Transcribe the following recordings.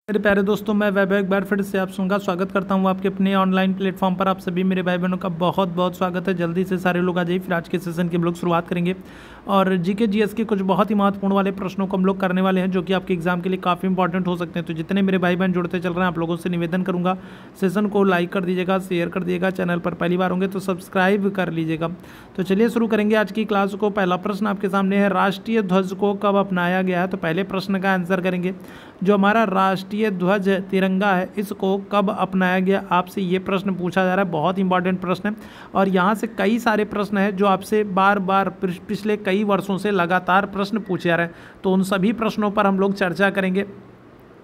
मेरे प्यारे दोस्तों, मैं वैभव एक बार फिर से आप सबका स्वागत करता हूं आपके अपने ऑनलाइन प्लेटफॉर्म पर। आप सभी मेरे भाई बहनों का बहुत बहुत स्वागत है। जल्दी से सारे लोग आ जाइए, फिर आज के सेशन की हम लोग शुरुआत करेंगे और जीके जीएस के कुछ बहुत ही महत्वपूर्ण वाले प्रश्नों को हम लोग करने वाले हैं, जो कि आपके एग्जाम के लिए काफ़ी इंपॉर्टेंट हो सकते हैं। तो जितने मेरे भाई बहन जुड़ते चल रहे हैं, आप लोगों से निवेदन करूँगा, सेशन को लाइक कर दीजिएगा, शेयर कर दीजिएगा, चैनल पर पहली बार होंगे तो सब्सक्राइब कर लीजिएगा। तो चलिए शुरू करेंगे आज की क्लास को। पहला प्रश्न आपके सामने है, राष्ट्रीय ध्वज को कब अपनाया गया है? तो पहले प्रश्न का आंसर करेंगे। जो हमारा राष्ट्रीय ध्वज है, तिरंगा है, इसको कब अपनाया गया? आपसे ये प्रश्न पूछा जा रहा है। बहुत इंपॉर्टेंट प्रश्न है और यहाँ से कई सारे प्रश्न हैं जो आपसे बार बार पिछले कई वर्षों से लगातार प्रश्न पूछे जा रहे हैं। तो उन सभी प्रश्नों पर हम लोग चर्चा करेंगे।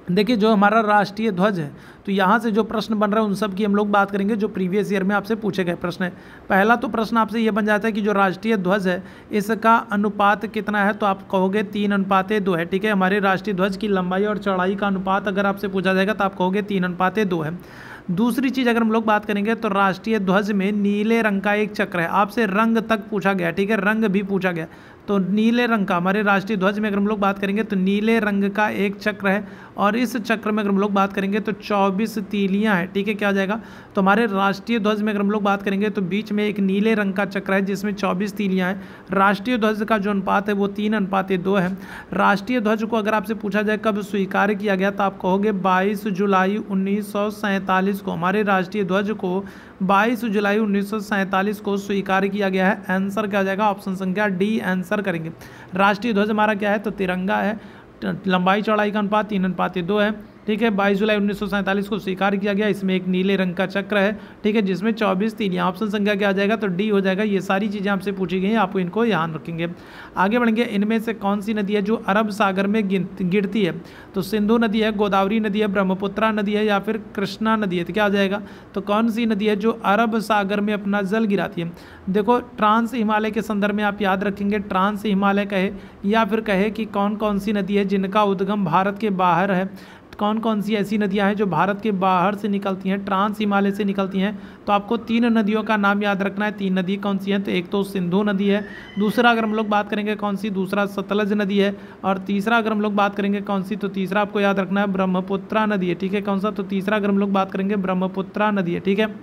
देखिए, जो हमारा राष्ट्रीय ध्वज है, तो यहाँ से जो प्रश्न बन रहा है उन सब की हम लोग बात करेंगे जो प्रीवियस ईयर में आपसे पूछे गए प्रश्न है। पहला तो प्रश्न आपसे ये बन जाता है कि जो राष्ट्रीय ध्वज है इसका अनुपात कितना है? तो आप कहोगे 3:2 है। ठीक है, हमारे राष्ट्रीय ध्वज की लंबाई और चौड़ाई का अनुपात अगर आपसे पूछा जाएगा तो आप कहोगे 3:2 है। दूसरी चीज़ अगर हम लोग बात करेंगे तो राष्ट्रीय ध्वज में नीले रंग का एक चक्र है। आपसे रंग तक पूछा गया, ठीक है, रंग भी पूछा गया। तो नीले रंग का हमारे राष्ट्रीय ध्वज में अगर हम लोग बात करेंगे तो नीले रंग का एक चक्र है और इस चक्र में अगर हम लोग बात करेंगे तो 24 तीलियां हैं। ठीक है, क्या आ जाएगा? तो हमारे राष्ट्रीय ध्वज में अगर हम लोग बात करेंगे तो बीच में एक नीले रंग का चक्र है जिसमें 24 तीलियां हैं। राष्ट्रीय ध्वज का जो अनुपात है वो 3:2 है। राष्ट्रीय ध्वज को अगर आपसे पूछा जाए कब स्वीकार किया गया तो आप कहोगे 22 जुलाई 1947 को। हमारे राष्ट्रीय ध्वज को 22 जुलाई 1947 को स्वीकार किया गया है। आंसर क्या आ जाएगा? ऑप्शन संख्या डी आंसर करेंगे। राष्ट्रीय ध्वज हमारा क्या है? तो तिरंगा है। लंबाई चौड़ाई का अनुपात 3:2 है। ठीक है, 22 जुलाई 1947 को स्वीकार किया गया। इसमें एक नीले रंग का चक्र है, ठीक है, जिसमें 24 तीलियां। ऑप्शन संख्या क्या आ जाएगा? तो डी हो जाएगा। ये सारी चीज़ें आपसे पूछी गई हैं, आप इनको ध्यान रखेंगे। आगे बढ़ेंगे। इनमें से कौन सी नदी है जो अरब सागर में गिरती है? तो सिंधु नदी है, गोदावरी नदी है, ब्रह्मपुत्रा नदी है या फिर कृष्णा नदी है? तो क्या आ जाएगा? तो कौन सी नदी है जो अरब सागर में अपना जल गिराती है? देखो, ट्रांस हिमालय के संदर्भ में आप याद रखेंगे, ट्रांस हिमालय कहे या फिर कहे कि कौन कौन सी नदी है जिनका उद्गम भारत के बाहर है। कौन कौन सी ऐसी नदियां हैं जो भारत के बाहर से निकलती हैं, ट्रांस हिमालय से निकलती हैं? तो आपको 3 नदियों का नाम याद रखना है। 3 नदी कौन सी हैं? तो एक तो सिंधु नदी है, दूसरा अगर हम लोग बात करेंगे कौन सी, दूसरा सतलज नदी है, और तीसरा अगर हम लोग बात करेंगे कौन सी, तो तीसरा आपको याद रखना है ब्रह्मपुत्रा नदी है। ठीक है, कौन सा? तो तीसरा अगर हम लोग बात करेंगे ब्रह्मपुत्रा नदी है। ठीक है,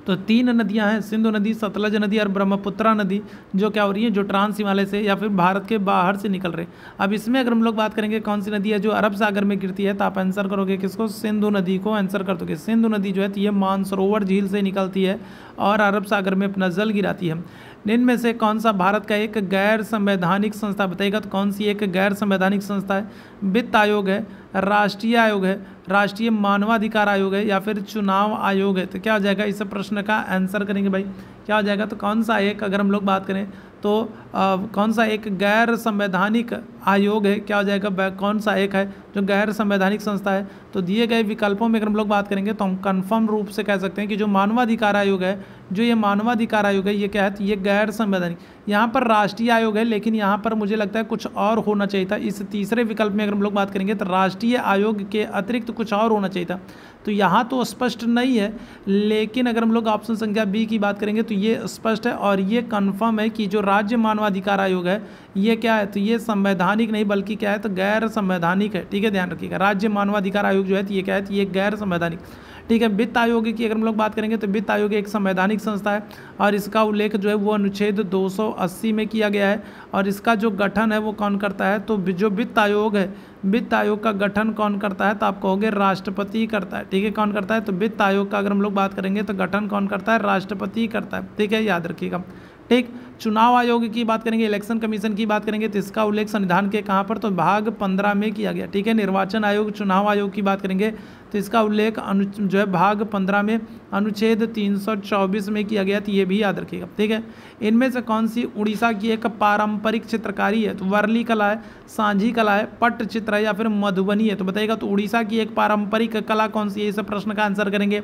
तो 3 नदियां हैं, सिंधु नदी, सतलज नदी और ब्रह्मपुत्रा नदी, जो क्या हो रही है, जो ट्रांस हिमालय से या फिर भारत के बाहर से निकल रहे। अब इसमें अगर हम लोग बात करेंगे कौन सी नदी है जो अरब सागर में गिरती है, तो आप आंसर करोगे किसको? सिंधु नदी को आंसर कर दोगे। सिंधु नदी जो है तो ये मानसरोवर झील से निकलती है और अरब सागर में अपना जल गिराती है। इनमें से कौन सा भारत का एक गैर संवैधानिक संस्था बताइएगा? तो कौन सी एक गैर संवैधानिक संस्था है? वित्त आयोग है, राष्ट्रीय आयोग है, राष्ट्रीय मानवाधिकार आयोग है या फिर चुनाव आयोग है? तो क्या हो जाएगा? इस प्रश्न का आंसर करेंगे भाई, क्या हो जाएगा? तो कौन सा एक, अगर हम लोग बात करें तो कौन सा एक गैर संवैधानिक आयोग है? क्या हो जाएगा? कौन सा एक है जो गैर संवैधानिक संस्था है? तो दिए गए विकल्पों में अगर हम लोग बात करेंगे तो हम कंफर्म रूप से कह सकते हैं कि जो मानवाधिकार आयोग है, जो ये मानवाधिकार आयोग है, ये क्या है? तो ये गैर संवैधानिक। यहाँ पर राष्ट्रीय आयोग है, लेकिन यहाँ पर मुझे लगता है कुछ और होना चाहिए था। इस तीसरे विकल्प में अगर हम लोग बात करेंगे तो राष्ट्रीय आयोग के अतिरिक्त कुछ और होना चाहिए था। तो यहाँ तो स्पष्ट नहीं है, लेकिन अगर हम लोग ऑप्शन संख्या बी की बात करेंगे तो ये स्पष्ट है और ये कंफर्म है कि जो राज्य मानवाधिकार आयोग है ये क्या है? तो ये संवैधानिक नहीं बल्कि क्या है? तो गैर संवैधानिक है। ठीक है, ध्यान रखिएगा। राज्य मानवाधिकार आयोग जो है तो ये क्या है? तो ये गैर संवैधानिक। ठीक है, वित्त आयोग की अगर हम लोग बात करेंगे तो वित्त आयोग एक संवैधानिक संस्था है और इसका उल्लेख जो है वो अनुच्छेद 280 में किया गया है और इसका जो गठन है वो कौन करता है? तो जो वित्त आयोग है, वित्त आयोग का गठन कौन करता है? तो आप कहोगे राष्ट्रपति करता है। ठीक है, कौन करता है? तो वित्त आयोग का अगर हम लोग बात करेंगे तो गठन कौन करता है? राष्ट्रपति करता है। ठीक है, याद रखिएगा। ठीक, चुनाव आयोग की बात करेंगे, इलेक्शन कमीशन की बात करेंगे तो इसका उल्लेख संविधान के कहाँ पर? तो भाग 15 में किया गया। ठीक है, निर्वाचन आयोग, चुनाव आयोग की बात करेंगे तो इसका उल्लेख जो है भाग 15 में अनुच्छेद 324 में किया गया। तो ये भी याद रखिएगा। ठीक है, इनमें से कौन सी उड़ीसा की एक पारंपरिक चित्रकारी है? तो वर्ली कला है, सांझी कला है, पट्टचित्र है या फिर मधुबनी है? तो बताइएगा। तो उड़ीसा की एक पारंपरिक कला कौन सी है? इस प्रश्न का आंसर करेंगे।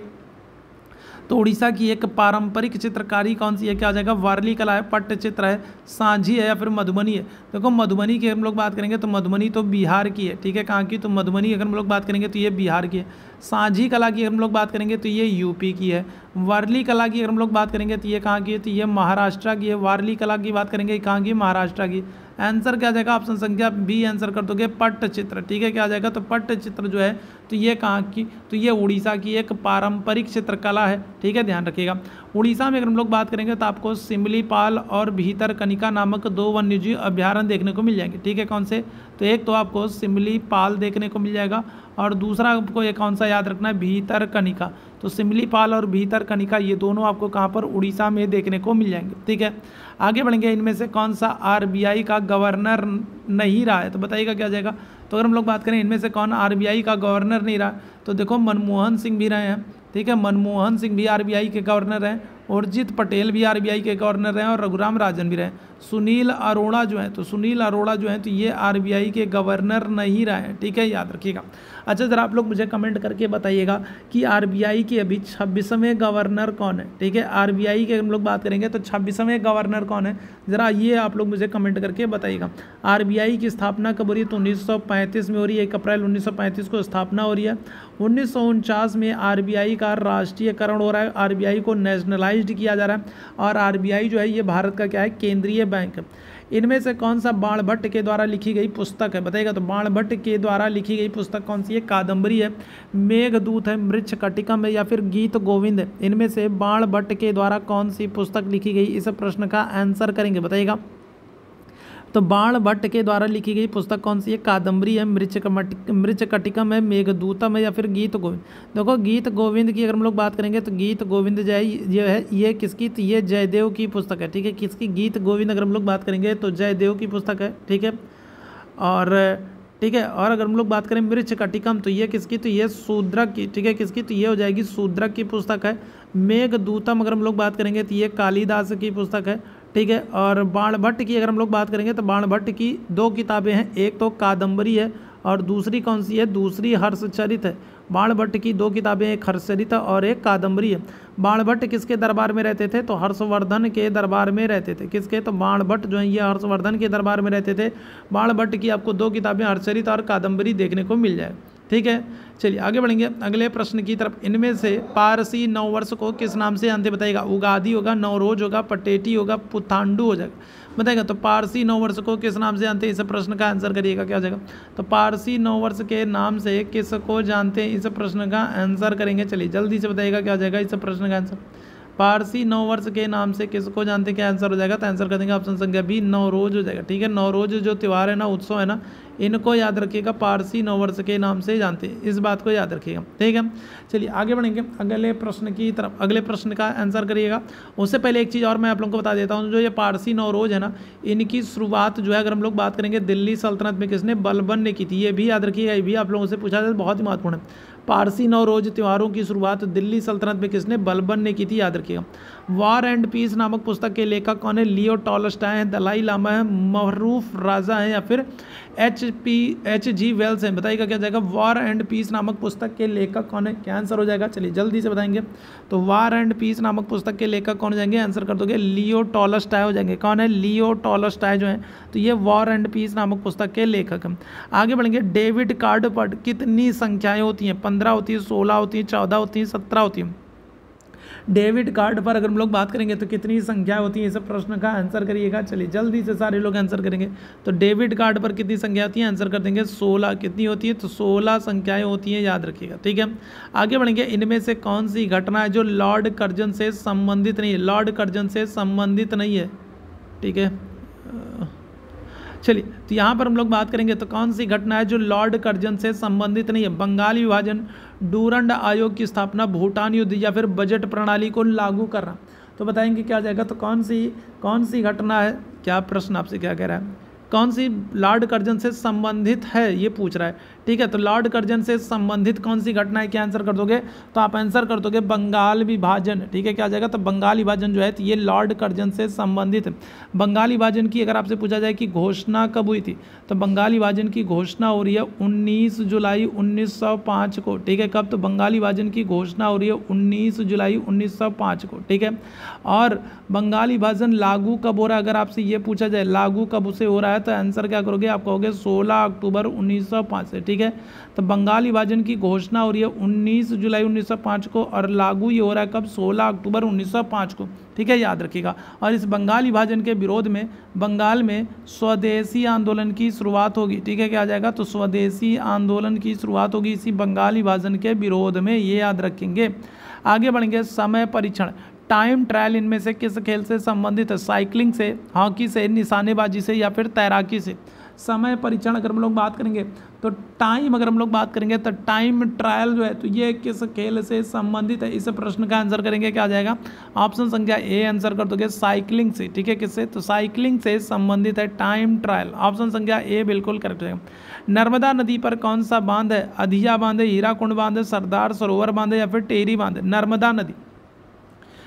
तो उड़ीसा की एक पारंपरिक चित्रकारी कौन सी है? क्या आ जाएगा? वारली कला है, पट्टचित्र है, सांझी है या फिर मधुबनी है? देखो, मधुबनी की हम लोग बात करेंगे तो मधुबनी तो बिहार की है। ठीक है, कहाँ की? तो मधुबनी अगर हम लोग बात करेंगे तो ये बिहार की है। सांझी कला की अगर हम लोग बात करेंगे तो ये यूपी की है। वारली कला की अगर हम लोग बात करेंगे तो ये कहाँ की है? तो ये महाराष्ट्र की है। वारली कला की बात करेंगे कहाँ की? महाराष्ट्र की। आंसर क्या आ जाएगा, ऑप्शन संख्या बी आंसर कर दोगे पट्टचित्र। ठीक है, क्या आ जाएगा, तो पट्टचित्र जो है तो ये कहाँ की, तो ये उड़ीसा की एक पारंपरिक चित्रकला है। ठीक है, ध्यान रखिएगा। उड़ीसा में अगर हम लोग बात करेंगे तो आपको सिमलीपाल और भीतरकनिका नामक 2 वन्यजीव अभ्यारण्य देखने को मिल जाएंगे। ठीक है, कौन से, तो एक तो आपको सिमलीपाल देखने को मिल जाएगा और दूसरा आपको ये कौन सा याद रखना है, भीतरकनिका। तो सिमलीपाल और भीतरकनिका ये दोनों आपको कहाँ पर, उड़ीसा में देखने को मिल जाएंगे। ठीक है, आगे बढ़ेंगे। इनमें से कौन सा आरबीआई का गवर्नर नहीं रहा है, तो बताइएगा क्या आ जाएगा। तो अगर हम लोग बात करें इनमें से कौन आरबीआई का गवर्नर नहीं रहा, तो देखो मनमोहन सिंह भी रहे हैं। ठीक है, मनमोहन सिंह भी आरबीआई के गवर्नर हैं, उर्जित पटेल भी आरबीआई के गवर्नर हैं और रघुराम राजन भी रहे। सुनील अरोड़ा जो है, तो सुनील अरोड़ा जो है तो ये आरबीआई के गवर्नर नहीं रहे हैं। ठीक है, याद रखिएगा। अच्छा, ज़रा आप लोग मुझे कमेंट करके बताइएगा कि आरबीआई के अभी 26वें गवर्नर कौन है। ठीक है, आरबीआई के हम लोग बात करेंगे तो 26वें गवर्नर कौन है, ज़रा ये आप लोग मुझे कमेंट करके बताइएगा। आरबीआई की स्थापना कब हो रही है, तो 1935 में हो रही है, 1 अप्रैल 1935 को स्थापना हो रही है। 1949 में आरबीआई का राष्ट्रीयकरण हो रहा है, आरबीआई को नेशनलाइज्ड किया जा रहा है और आरबीआई जो है ये भारत का क्या है, केंद्रीय बैंक है। इनमें से कौन सा बाणभट्ट के द्वारा लिखी गई पुस्तक है, बताइएगा। तो बाणभट्ट के द्वारा लिखी गई पुस्तक कौन सी है, कादम्बरी है, मेघदूत है, मृच्छकटिकम है या फिर गीत गोविंद है। इनमें से बाणभट्ट के द्वारा कौन सी पुस्तक लिखी गई, इस प्रश्न का आंसर करेंगे, बताइएगा। तो बाणभट्ट के द्वारा लिखी गई पुस्तक कौन सी है, कादम्बरी है, मृच्छकटिकम है, मेघदूतम है या फिर गीत गोविंद। देखो गीत गोविंद की अगर हम लोग बात करेंगे तो गीत गोविंद जो है ये किसकी, तो ये जयदेव की पुस्तक है। ठीक है, किसकी, गीत गोविंद अगर हम लोग बात करेंगे तो जयदेव की पुस्तक है। ठीक है, और ठीक है, और अगर हम लोग बात करें मृच्छकटिकम तो ये किसकी, तो ये शूद्रक की। ठीक है, किसकी, तो ये हो जाएगी शूद्रक की पुस्तक है। मेघदूतम अगर हम लोग बात करेंगे तो ये कालिदास की पुस्तक है। ठीक है, और बाणभट्ट की अगर हम लोग बात करेंगे तो बाणभट्ट की 2 किताबें हैं, एक तो कादम्बरी है और दूसरी कौन सी है, दूसरी हर्षचरित है। बाणभट्ट की 2 किताबें, एक हर्षचरित और एक कादम्बरी है। बाणभट्ट किसके दरबार में रहते थे, तो हर्षवर्धन के दरबार में रहते थे। किसके, तो बाणभट्ट जो है ये हर्षवर्धन के दरबार में रहते थे। बाणभट्ट की आपको 2 किताबें हर्षचरित और कादम्बरी देखने को मिल जाए। ठीक है, चलिए आगे बढ़ेंगे अगले प्रश्न की तरफ। इनमें से पारसी नववर्ष को किस नाम से जानते, बताइएगा। उगादी होगा, नवरोज होगा, पटेटी होगा, पुथांडु हो जाएगा, बताएगा। तो पारसी नववर्ष को किस नाम से जानते हैं, इस प्रश्न का आंसर करिएगा, क्या हो जाएगा। तो पारसी नववर्ष के नाम से किसको जानते हैं, इस प्रश्न का आंसर करेंगे। चलिए जल्दी से बताइएगा क्या हो जाएगा इस प्रश्न का आंसर। पारसी नववर्ष के नाम से किसको जानते हैं, क्या आंसर हो जाएगा, तो आंसर कर देंगे ऑप्शन संख्या बी, नवरोज हो जाएगा। ठीक है, नवरोज जो त्यौहार है ना, उत्सव है ना, इनको याद रखिएगा, पारसी नववर्ष के नाम से जानते हैं, इस बात को याद रखिएगा। ठीक है, चलिए आगे बढ़ेंगे अगले प्रश्न की तरफ। अगले प्रश्न का आंसर करिएगा। उससे पहले एक चीज़ और मैं आप लोगों को बता देता हूँ, जो ये पारसी नवरोज है ना, इनकी शुरुआत जो है अगर हम लोग बात करेंगे दिल्ली सल्तनत में किसने, बलबन ने की थी। ये भी याद रखिएगा, ये भी आप लोगों से पूछा जाए, बहुत ही महत्वपूर्ण है। पारसी नवरोज त्योहारों की शुरुआत दिल्ली सल्तनत में किसने, बलबन ने की थी, याद रखिएगा। वॉर एंड पीस नामक पुस्तक के लेखक कौन है, लियो टॉलस्टॉय हैं, दलाई लामा है, महरूफ राजा हैं या फिर H.G. वेल्स हैं, बताइएगा क्या जाएगा। वॉर एंड पीस नामक पुस्तक के लेखक कौन है, क्या आंसर हो जाएगा, चलिए जल्दी से बताएंगे। तो वॉर एंड पीस नामक पुस्तक के लेखक कौन हो जाएंगे, आंसर कर दोगे लियो टॉलस्टॉय हो जाएंगे। कौन है, लियो टॉलस्टॉय जो है तो ये वॉर एंड पीस नामक पुस्तक के लेखक हैं। आगे बढ़ेंगे। डेविड कार्ड पर कितनी संख्याएं होती हैं, 15 होती है, 16 होती है, 14 होती है, 17 होती है। डेबिट कार्ड पर अगर हम लोग बात करेंगे तो कितनी संख्या होती है, इस प्रश्न का आंसर करिएगा। चलिए जल्दी से सारे लोग आंसर करेंगे। तो डेबिट कार्ड पर कितनी संख्या होती है, आंसर कर देंगे 16। कितनी होती है, तो 16 संख्याएं होती हैं, याद रखिएगा। ठीक है, आगे बढ़ेंगे। इनमें से कौन सी घटना है जो लॉर्ड कर्जन से संबंधित नहीं है, लॉर्ड कर्जन से संबंधित नहीं है। ठीक है, चलिए तो यहाँ पर हम लोग बात करेंगे तो कौन सी घटना है जो लॉर्ड कर्जन से संबंधित नहीं है, बंगाल विभाजन, डूरंड आयोग की स्थापना, भूटान युद्ध या फिर बजट प्रणाली को लागू करना। तो बताएंगे क्या जाएगा। तो कौन सी घटना है, क्या प्रश्न आपसे क्या कह रहा है, कौन सी लॉर्ड कर्जन से संबंधित है ये पूछ रहा है। ठीक है, तो लॉर्ड कर्जन से संबंधित कौन सी घटना है, क्या आंसर कर दोगे, तो आप आंसर कर दोगे बंगाल विभाजन। ठीक है, क्या जाएगा, तो बंगाल विभाजन जो है तो ये लॉर्ड कर्जन से संबंधित है। बंगाल विभाजन की अगर आपसे पूछा जाए कि घोषणा कब हुई थी, तो बंगाल विभाजन की घोषणा हो रही है 19 जुलाई 1905 को। ठीक है, कब, तो बंगाल विभाजन की घोषणा हो रही है 19 जुलाई 1905 को। ठीक है, और बंगाल विभाजन लागू कब हो रहा है, अगर आपसे ये पूछा जाए लागू कब से हो रहा है, तो आंसर क्या करोगे, आप कहोगे 16 अक्टूबर 1905 से। ठीक है, तो बंगाल विभाजन की घोषणा हो रही है 19 जुलाई 1905 को और लागू ये हो रहा है कब, 16 अक्टूबर 1905 को। ठीक है, याद रखिएगा। और इस बंगाल विभाजन के विरोध में बंगाल में स्वदेशी आंदोलन की शुरुआत होगी। ठीक है, क्या आ जाएगा, तो स्वदेशी आंदोलन की शुरुआत होगी इसी बंगाल विभाजन के विरोध में, ये याद रखेंगे। आगे बढ़ेंगे, समय परीक्षण, टाइम ट्रायल इनमें से किस खेल से संबंधित है, साइकिलिंग से, हॉकी से, निशानेबाजी से या फिर तैराकी से। समय परीक्षण अगर हम लोग बात करेंगे तो टाइम, अगर हम लोग बात करेंगे तो टाइम ट्रायल जो है तो ये किस खेल से संबंधित है, इस प्रश्न का आंसर करेंगे, क्या आ जाएगा, ऑप्शन संख्या ए आंसर कर दोगे, साइकिलिंग से। ठीक है, किससे, तो साइकिलिंग से संबंधित है टाइम ट्रायल, ऑप्शन संख्या ए बिल्कुल करेक्ट है। नर्मदा नदी पर कौन सा बांध है, अधिया बांध है, हीराकुंड बांध है, सरदार सरोवर बांध है या फिर टेहरी बांध है। नर्मदा नदी,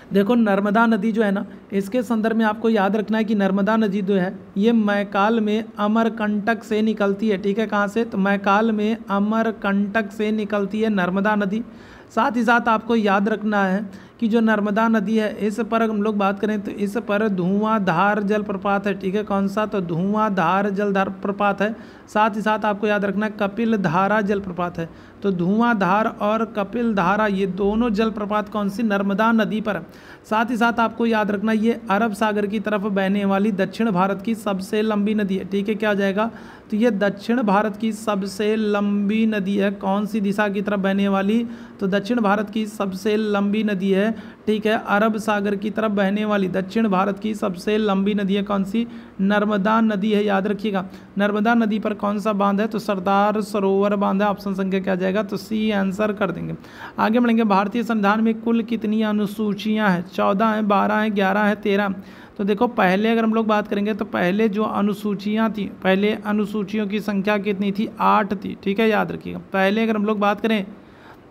देखो नर्मदा नदी जो है ना, इसके संदर्भ में आपको याद रखना है कि नर्मदा नदी जो है ये मैकाल में अमरकंटक से निकलती है। ठीक है, कहाँ से, तो मैकाल में अमरकंटक से निकलती है नर्मदा नदी। साथ ही साथ आपको याद रखना है कि जो नर्मदा नदी है इस पर हम लोग बात करें तो इस पर धुआंधार जलप्रपात है। ठीक है, कौन सा, तो धुआंधार जलप्रपात है। साथ ही साथ आपको याद रखना कपिल धारा जलप्रपात है। तो धुआंधार और कपिल धारा ये दोनों जलप्रपात कौन सी, नर्मदा नदी पर है। साथ ही साथ आपको याद रखना ये अरब सागर की तरफ बहने वाली दक्षिण भारत की सबसे लंबी नदी है। ठीक है, क्या आ जाएगा, तो ये दक्षिण भारत की सबसे लंबी नदी है। कौन सी दिशा की तरफ बहने वाली, तो दक्षिण भारत की सबसे लंबी नदी है। ठीक है, अरब सागर की तरफ बहने वाली दक्षिण भारत की सबसे लंबी नदी है कौन सी, नर्मदा नदी है, याद रखिएगा। नर्मदा नदी पर कौन सा बांध है, तो सरदार सरोवर बांध है, ऑप्शन संख्या क्या जाएगा, तो सी आंसर कर देंगे। आगे बढ़ेंगे, भारतीय संविधान में कुल कितनी अनुसूचियां हैं, 14 हैं, 12 हैं, 11 हैं, 13। तो देखो पहले अगर हम लोग बात करेंगे तो पहले जो अनुसूचियां थी, पहले अनुसूचियों की संख्या कितनी थी, 8 थी। ठीक है, याद रखिएगा। पहले अगर हम लोग बात करें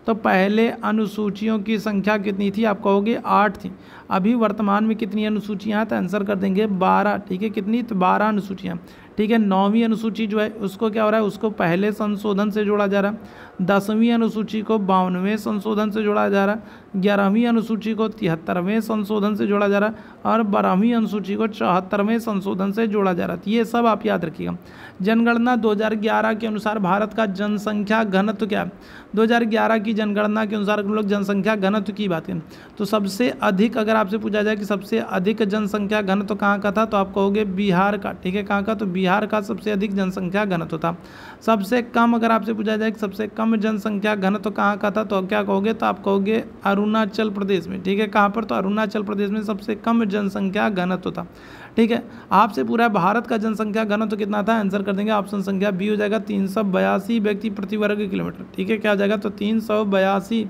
तो पहले अनुसूचियों की संख्या कितनी थी, आप कहोगे 8 थी। अभी वर्तमान में कितनी अनुसूचियां हैं, तो आंसर कर देंगे 12। ठीक है, कितनी, तो 12 अनुसूचियां। ठीक है, 9वीं अनुसूची जो है उसको क्या हो रहा है, उसको पहले संशोधन से जोड़ा जा रहा है। 10वीं अनुसूची को 52वें संशोधन से जोड़ा जा रहा है। 11वीं अनुसूची को 73वें संशोधन से जोड़ा जा रहा है और 12वीं अनुसूची को 74वें संशोधन से जोड़ा जा रहा है। ये सब आप याद रखिएगा। जनगणना 2011 के अनुसार भारत का जनसंख्या घनत्व क्या है, 2011 की जनगणना के अनुसार हम लोग जनसंख्या घनत्व की बात करें तो सबसे अधिक, अगर आपसे पूछा जाए कि सबसे अधिक जनसंख्या घनत्व कहाँ का था, तो आप कहोगे बिहार का। ठीक है, कहाँ का, तो बिहार का सबसे अधिक जनसंख्या घनत्व था। सबसे कम अगर आपसे पूछा जाए कि सबसे कम जनसंख्या घनत्व कहाँ का था, तो क्या कहोगे, तो आप कहोगे अरुणाचल प्रदेश में। ठीक है, कहाँ पर, तो अरुणाचल प्रदेश में सबसे कम जनसंख्या घनत्व था। ठीक है, आपसे पूरा भारत का जनसंख्या घनत्व कितना था, आंसर कर देंगे, ऑप्शन संख्या बी हो जाएगा, 382 व्यक्ति प्रति वर्ग किलोमीटर। ठीक है, क्या आ जाएगा, तो 382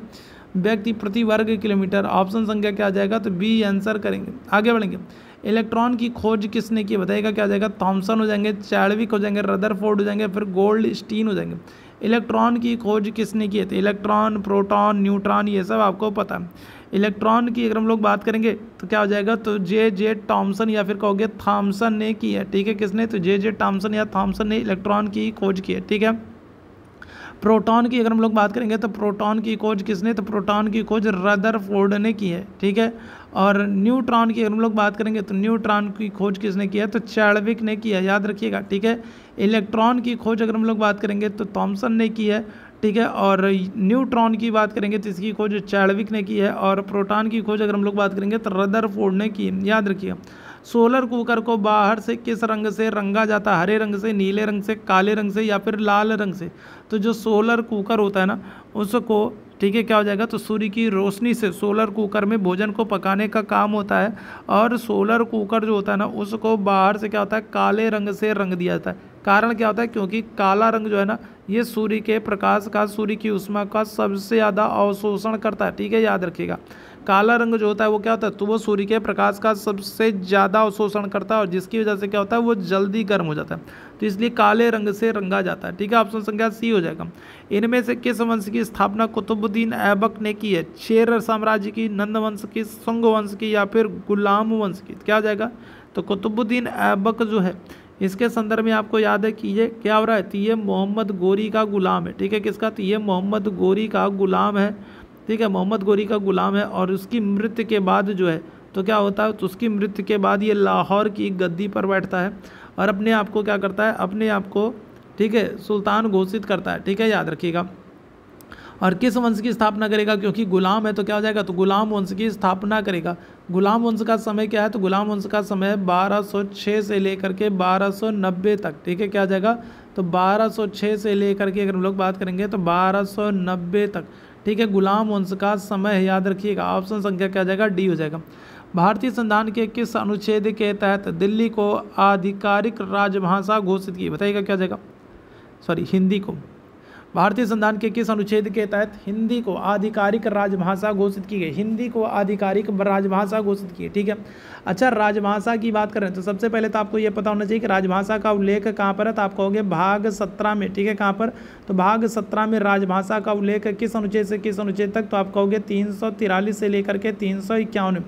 व्यक्ति प्रति वर्ग किलोमीटर, ऑप्शन संख्या क्या आ जाएगा, तो बी आंसर करेंगे। आगे बढ़ेंगे, इलेक्ट्रॉन की खोज किसने की, बताइएगा, क्या आ जाएगा, थॉमसन हो जाएंगे, चैडविक हो जाएंगे, रदरफोर्ड हो जाएंगे, फिर गोल्ड स्टीन हो जाएंगे। इलेक्ट्रॉन की खोज किसने की है, तो इलेक्ट्रॉन, प्रोटॉन, न्यूट्रॉन, ये सब आपको पता है। इलेक्ट्रॉन की अगर हम लोग बात करेंगे तो क्या हो जाएगा, तो जे टॉमसन या फिर कहोगे थॉमसन ने की है। ठीक है, किसने, तो जे टॉमसन या थॉमसन ने इलेक्ट्रॉन की खोज की है। ठीक है, प्रोटॉन की अगर हम लोग बात करेंगे तो प्रोटॉन की खोज किसने, तो प्रोटॉन की खोज रदरफोर्ड ने की है। ठीक है, और न्यूट्रॉन की अगर हम लोग बात करेंगे तो न्यूट्रॉन की खोज किसने की है, तो चैडविक ने की है, याद रखिएगा। ठीक है, इलेक्ट्रॉन की खोज अगर हम लोग बात करेंगे तो थॉमसन ने की है। ठीक है, और न्यूट्रॉन की बात करेंगे तो इसकी खोज चैडविक ने की है और प्रोटॉन की खोज अगर हम लोग बात करेंगे तो रदरफोर्ड ने की है, याद रखिएगा। सोलर कुकर को बाहर से किस रंग से रंगा जाता है, हरे रंग से, नीले रंग से, काले रंग से या फिर लाल रंग से। तो जो सोलर कुकर होता है ना उसको, ठीक है, क्या हो जाएगा, तो सूर्य की रोशनी से सोलर कुकर में भोजन को पकाने का काम होता है और सोलर कुकर जो होता है ना उसको बाहर से क्या होता है, काले रंग से रंग दिया जाता है। कारण क्या होता है, क्योंकि काला रंग जो है ना ये सूर्य के प्रकाश का, सूर्य की ऊष्मा का सबसे ज़्यादा अवशोषण करता है। ठीक है, याद रखिएगा। काला रंग जो होता है वो क्या होता है, तो वो सूर्य के प्रकाश का सबसे ज़्यादा अवशोषण करता है और जिसकी वजह से क्या होता है, वो जल्दी गर्म हो जाता है, तो इसलिए काले रंग से रंगा जाता है। ठीक है, ऑप्शन संख्या सी हो जाएगा। इनमें से किस वंश की स्थापना कुतुबुद्दीन ऐबक ने की है, चेर साम्राज्य की, नंद वंश की, सुंग वंश की या फिर गुलाम वंश की, क्या हो जाएगा, तो कुतुबुद्दीन ऐबक जो है इसके संदर्भ में आपको याद है कि ये क्या हो रहा है, तो ये मोहम्मद गोरी का गुलाम है। ठीक है, किसका, तो ये मोहम्मद गोरी का गुलाम है। ठीक है, मोहम्मद गोरी का गुलाम है और उसकी मृत्यु के बाद जो है तो क्या होता है, तो उसकी मृत्यु के बाद ये लाहौर की गद्दी पर बैठता है और अपने आप को क्या करता है, अपने आप को ठीक है सुल्तान घोषित करता है, ठीक है याद रखिएगा। और किस वंश की स्थापना करेगा, क्योंकि गुलाम है तो क्या हो जाएगा, तो गुलाम वंश की स्थापना करेगा। गुलाम वंश का समय क्या है, तो गुलाम वंश का समय 1206 से लेकर के 1290 तक, ठीक है क्या आ जाएगा, तो 1206 से लेकर के अगर हम लोग बात करेंगे तो 1290 तक, ठीक है गुलाम वंश का समय है, याद रखिएगा। ऑप्शन संख्या क्या आ जाएगा, डी हो जाएगा। भारतीय संविधान के किस अनुच्छेद के तहत दिल्ली को आधिकारिक राजभाषा घोषित की, बताइएगा क्या आ जाएगा, सॉरी हिंदी को। भारतीय संविधान के किस अनुच्छेद के तहत हिंदी को आधिकारिक राजभाषा घोषित की गई, हिंदी को आधिकारिक राजभाषा घोषित की है, ठीक है। अच्छा राजभाषा की बात करें तो सबसे पहले तो आपको ये पता होना चाहिए कि राजभाषा का उल्लेख कहाँ पर है, तो आप कहोगे भाग 17 में, ठीक है कहाँ पर, तो भाग 17 में राजभाषा का उल्लेख किस अनुच्छेद से किस अनुच्छेद तक, तो आप कहोगे 343 से लेकर के 351।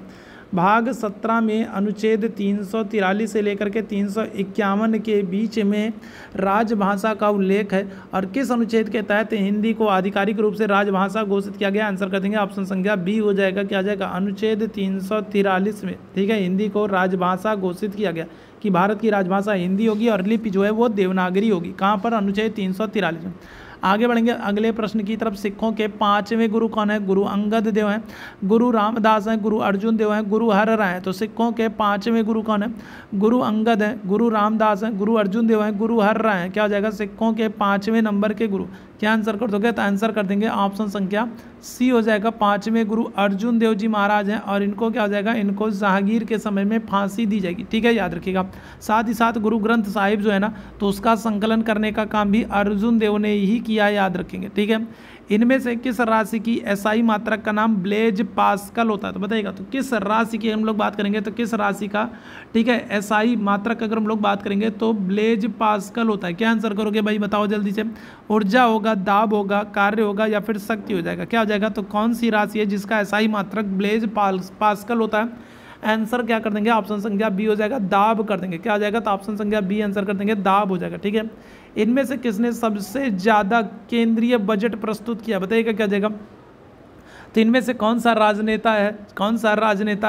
भाग 17 में अनुच्छेद 343 से लेकर के 351 के बीच में राजभाषा का उल्लेख है। और किस अनुच्छेद के तहत हिंदी को आधिकारिक रूप से राजभाषा घोषित किया गया, आंसर कर देंगे ऑप्शन संख्या बी हो जाएगा, क्या आ जाएगा, अनुच्छेद 343 में, ठीक है हिंदी को राजभाषा घोषित किया गया कि भारत की राजभाषा हिंदी होगी और लिपि जो है वो देवनागरी होगी, कहाँ पर, अनुच्छेद 343 में। आगे बढ़ेंगे अगले प्रश्न की तरफ। सिखों के 5वें गुरु कौन है, गुरु अंगद देव हैं, गुरु रामदास हैं, गुरु अर्जुन देव हैं, गुरु हर राय हैं। तो सिखों के 5वें गुरु कौन है, गुरु अंगद हैं, गुरु रामदास हैं, गुरु अर्जुन देव हैं, गुरु हर राय हैं। क्या हो जाएगा, सिखों के 5वें नंबर के गुरु, क्या आंसर कर दोगे, तो आंसर कर देंगे ऑप्शन संख्या सी हो जाएगा। 5वें गुरु अर्जुन देव जी महाराज हैं और इनको क्या हो जाएगा, इनको जहांगीर के समय में फांसी दी जाएगी, ठीक है याद रखिएगा। साथ ही साथ गुरु ग्रंथ साहिब जो है ना, तो उसका संकलन करने का काम भी अर्जुन देव ने ही किया, याद रखेंगे, ठीक है। इनमें से किस राशि की एसआई मात्रक का नाम ब्लेज पास्कल होता है, तो बताइएगा, तो किस राशि की हम लोग बात करेंगे, तो किस राशि का, ठीक है एसआई मात्रक अगर हम लोग बात करेंगे तो ब्लेज पास्कल होता है। क्या आंसर करोगे भाई, बताओ जल्दी से। ऊर्जा होगा, दाब होगा, कार्य होगा या फिर शक्ति हो जाएगा, क्या हो जाएगा, तो कौन सी राशि है जिसका एसआई मात्रक ब्लेज पास्कल होता है, आंसर क्या कर देंगे, ऑप्शन संख्या बी हो जाएगा, दाब कर देंगे, क्या हो जाएगा, तो ऑप्शन संख्या बी आंसर कर देंगे, दाब हो जाएगा, ठीक है। इनमें से किसने सबसे ज़्यादा केंद्रीय बजट प्रस्तुत किया, बताइएगा क्या जाएगा, तो इनमें से कौन सा राजनेता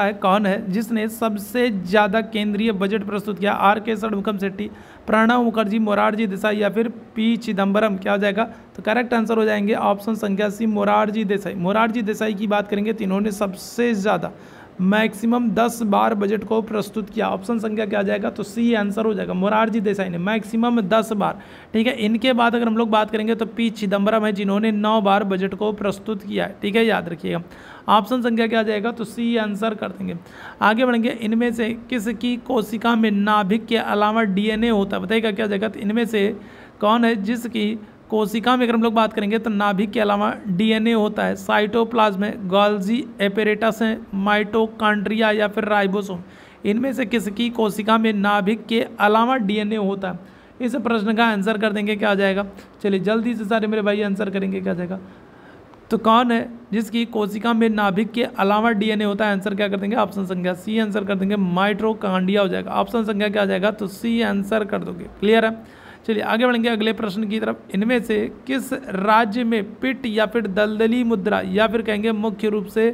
है, कौन है जिसने सबसे ज़्यादा केंद्रीय बजट प्रस्तुत किया, आर के षणमुखम शेट्टी, प्रणब मुखर्जी, मोरारजी देसाई या फिर पी चिदम्बरम, क्या हो जाएगा, तो करेक्ट आंसर हो जाएंगे ऑप्शन संख्या सी मोरारजी देसाई। मोरारजी देसाई की बात करेंगे तो इन्होंने सबसे ज़्यादा मैक्सिमम 10 बार बजट को प्रस्तुत किया, ऑप्शन संख्या क्या आ जाएगा, तो सी आंसर हो जाएगा। मोरारजी देसाई ने मैक्सिमम 10 बार, ठीक है। इनके बाद अगर हम लोग बात करेंगे तो पी चिदम्बरम है जिन्होंने 9 बार बजट को प्रस्तुत किया है, ठीक है याद रखिएगा। ऑप्शन संख्या क्या आ जाएगा, तो सी आंसर कर देंगे। आगे बढ़ेंगे, इनमें से किसकी कोशिका में नाभिक के अलावा डीएनए होता है, बताइएगा क्या आ जाएगा, तो इनमें से कौन है जिसकी कोशिका में अगर हम लोग बात करेंगे तो नाभिक के अलावा डीएनए होता है, साइटोप्लाज्म है, गोल्जी एपेरेटस है, माइटोकॉन्ड्रिया या फिर राइबोसोम। इनमें से किसकी कोशिका में नाभिक के अलावा डीएनए होता है, इस प्रश्न का आंसर कर देंगे, क्या आ जाएगा, चलिए जल्दी से सारे मेरे भाई आंसर करेंगे, क्या आ जाएगा, तो कौन है जिसकी कोशिका में नाभिक के अलावा डीएनए होता है, आंसर क्या कर देंगे, ऑप्शन संख्या सी आंसर कर देंगे, माइटोकॉन्ड्रिया हो जाएगा। ऑप्शन संख्या क्या आ जाएगा, तो सी आंसर कर दोगे, क्लियर है। चलिए आगे बढ़ेंगे अगले प्रश्न की तरफ। इनमें से किस राज्य में पिट या फिर दलदली मुद्रा या फिर कहेंगे मुख्य रूप से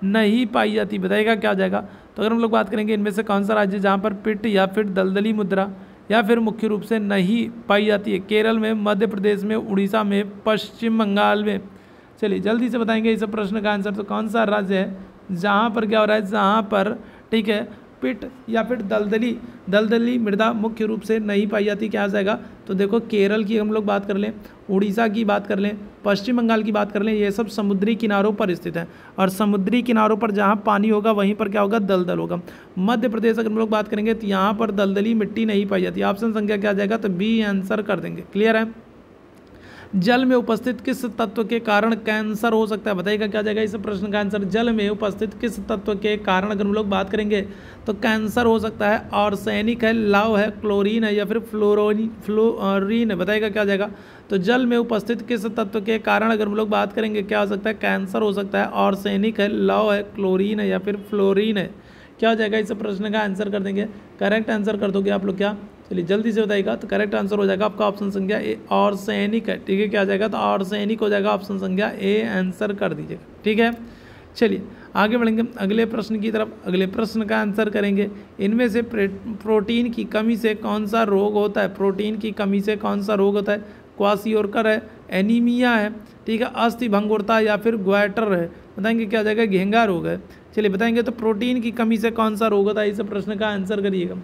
नहीं पाई जाती, बताइएगा क्या आ जाएगा, तो अगर हम लोग बात करेंगे इनमें से कौन सा राज्य जहाँ पर पिट या फिर दलदली मुद्रा या फिर मुख्य रूप से नहीं पाई जाती है, केरल में, मध्य प्रदेश में, उड़ीसा में, पश्चिम बंगाल में। चलिए जल्दी से बताएंगे इस प्रश्न का आंसर, तो कौन सा राज्य है जहाँ पर क्या हो रहा है, जहाँ पर ठीक है पिट या फिर दलदली मृदा मुख्य रूप से नहीं पाई जाती, क्या आ जाएगा, तो देखो केरल की हम लोग बात कर लें, उड़ीसा की बात कर लें, पश्चिम बंगाल की बात कर लें, ये सब समुद्री किनारों पर स्थित है और समुद्री किनारों पर जहाँ पानी होगा वहीं पर क्या होगा, दलदल होगा। मध्य प्रदेश अगर हम लोग बात करेंगे तो यहाँ पर दलदली मिट्टी नहीं पाई जाती, ऑप्शन संख्या क्या आ जाएगा, तो बी आंसर कर देंगे, क्लियर है। जल में उपस्थित किस तत्व के कारण कैंसर हो सकता है, बताइएगा क्या जाएगा इस प्रश्न का आंसर। जल में उपस्थित किस तत्व के कारण अगर हम लोग बात करेंगे तो कैंसर हो सकता है, आर्सेनिक है, लव है, क्लोरीन है या फिर फ्लोरीन है, बताइएगा क्या जाएगा, तो जल में उपस्थित किस तत्व के कारण अगर हम लोग बात करेंगे क्या हो सकता है, कैंसर हो सकता है, आर्सेनिक है, लव है, क्लोरीन है या फिर फ्लोरीन है, क्या हो जाएगा इस प्रश्न का आंसर कर देंगे, करेक्ट आंसर कर दोगे आप लोग क्या, चलिए जल्दी से बताइएगा, तो करेक्ट आंसर हो जाएगा आपका ऑप्शन संख्या ए आर्सेनिक है, ठीक है क्या आ जाएगा, तो आर्सेनिक हो जाएगा ऑप्शन संख्या ए आंसर कर दीजिएगा, ठीक है। चलिए आगे बढ़ेंगे अगले प्रश्न की तरफ। अगले प्रश्न का आंसर करेंगे, इनमें से प्रोटीन की कमी से कौन सा रोग होता है? प्रोटीन की कमी से कौन सा रोग होता है? क्वासियोरकर है, एनीमिया है, ठीक है, अस्थि भंगुरता या फिर ग्वाइटर है। बताएंगे क्या जाएगा? घेंगा रोग है। चलिए बताएंगे तो प्रोटीन की कमी से कौन सा रोग होता है, इस प्रश्न का आंसर करिएगा।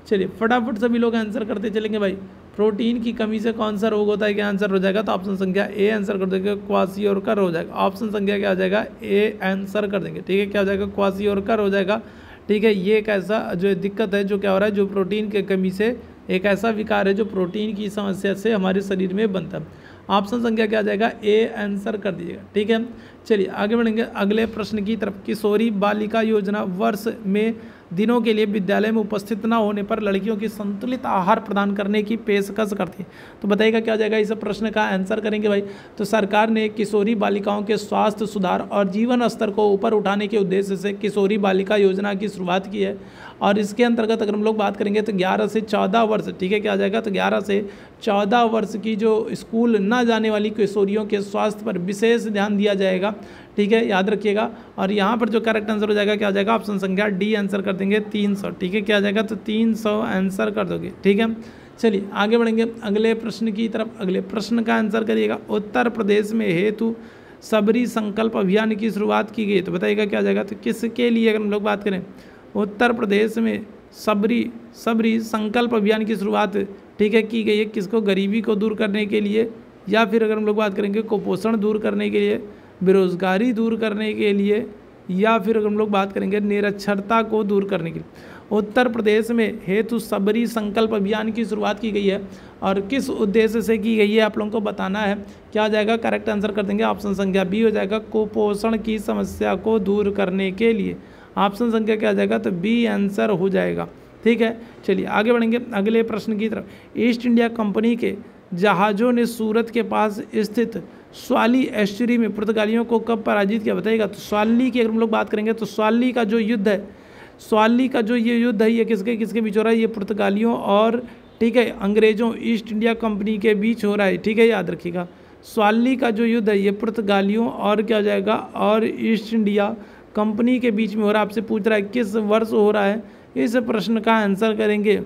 चलिए फटाफट सभी लोग आंसर करते चलेंगे भाई। प्रोटीन की कमी से कौन सा रोग होता है, क्या आंसर हो जाएगा? तो ऑप्शन संख्या ए आंसर कर देंगे, क्वासियोरकर हो जाएगा। ऑप्शन संख्या क्या हो जाएगा? ए आंसर कर देंगे, ठीक है। क्या हो जाएगा? क्वासियोरकर हो जाएगा, ठीक है। ये एक ऐसा जो दिक्कत है, जो क्या हो रहा है, जो प्रोटीन की कमी से एक ऐसा विकार है जो प्रोटीन की समस्या से हमारे शरीर में बनता है। ऑप्शन संख्या क्या आ जाएगा? ए आंसर कर दीजिएगा, ठीक है। चलिए आगे बढ़ेंगे अगले प्रश्न की तरफ। किशोरी बालिका योजना वर्ष में दिनों के लिए विद्यालय में उपस्थित न होने पर लड़कियों की संतुलित आहार प्रदान करने की पेशकश करती है। तो बताइएगा क्या हो जाएगा? इस प्रश्न का आंसर करेंगे भाई। तो सरकार ने किशोरी बालिकाओं के स्वास्थ्य सुधार और जीवन स्तर को ऊपर उठाने के उद्देश्य से किशोरी बालिका योजना की शुरुआत की है। और इसके अंतर्गत अगर हम लोग बात करेंगे तो 11 से 14 वर्ष, ठीक है, क्या आ जाएगा? तो 11 से 14 वर्ष की जो स्कूल न जाने वाली किशोरियों के स्वास्थ्य पर विशेष ध्यान दिया जाएगा, ठीक है, याद रखिएगा। और यहाँ पर जो करेक्ट आंसर हो जाएगा क्या आ जाएगा? ऑप्शन संख्या डी आंसर कर देंगे, 300, ठीक है। क्या आ जाएगा? तो 300 आंसर कर दोगे, ठीक है। चलिए आगे बढ़ेंगे अगले प्रश्न की तरफ। अगले प्रश्न का आंसर करिएगा। उत्तर प्रदेश में हेतु सबरी संकल्प अभियान की शुरुआत की गई, तो बताइएगा क्या आ जाएगा? तो किसके लिए अगर हम लोग बात करें, उत्तर प्रदेश में सबरी संकल्प अभियान की शुरुआत, ठीक है, की गई है। किसको? गरीबी को दूर करने के लिए, या फिर अगर हम लोग बात करेंगे कुपोषण दूर करने के लिए, बेरोजगारी दूर करने के लिए, या फिर अगर हम लोग बात करेंगे निरक्षरता को दूर करने के लिए। उत्तर प्रदेश में हेतु सबरी संकल्प अभियान की शुरुआत की गई है और किस उद्देश्य से की गई है आप लोगों को बताना है। क्या आ जाएगा? करेक्ट आंसर कर देंगे, ऑप्शन संख्या बी हो जाएगा, कुपोषण की समस्या को दूर करने के लिए। ऑप्शन संख्या क्या आ जाएगा? तो बी आंसर हो जाएगा, ठीक है। चलिए आगे बढ़ेंगे अगले प्रश्न की तरफ। ईस्ट इंडिया कंपनी के जहाज़ों ने सूरत के पास स्थित स्वाली एस्चुरी में पुर्तगालियों को कब पराजित किया? बताइएगा। तो स्वाली की अगर हम लोग बात करेंगे तो स्वाली का जो युद्ध है, स्वाली का जो ये युद्ध है, ये किसके बीच हो रहा है? ये पुर्तगालियों और, ठीक है, अंग्रेज़ों, ईस्ट इंडिया कंपनी के बीच हो रहा है, ठीक है, याद रखिएगा। स्वाली का जो युद्ध है ये पुर्तगालियों और क्या हो जाएगा? और ईस्ट इंडिया कंपनी के बीच में हो रहा है। आपसे पूछ रहा है किस वर्ष हो रहा है, इस प्रश्न का आंसर करेंगे।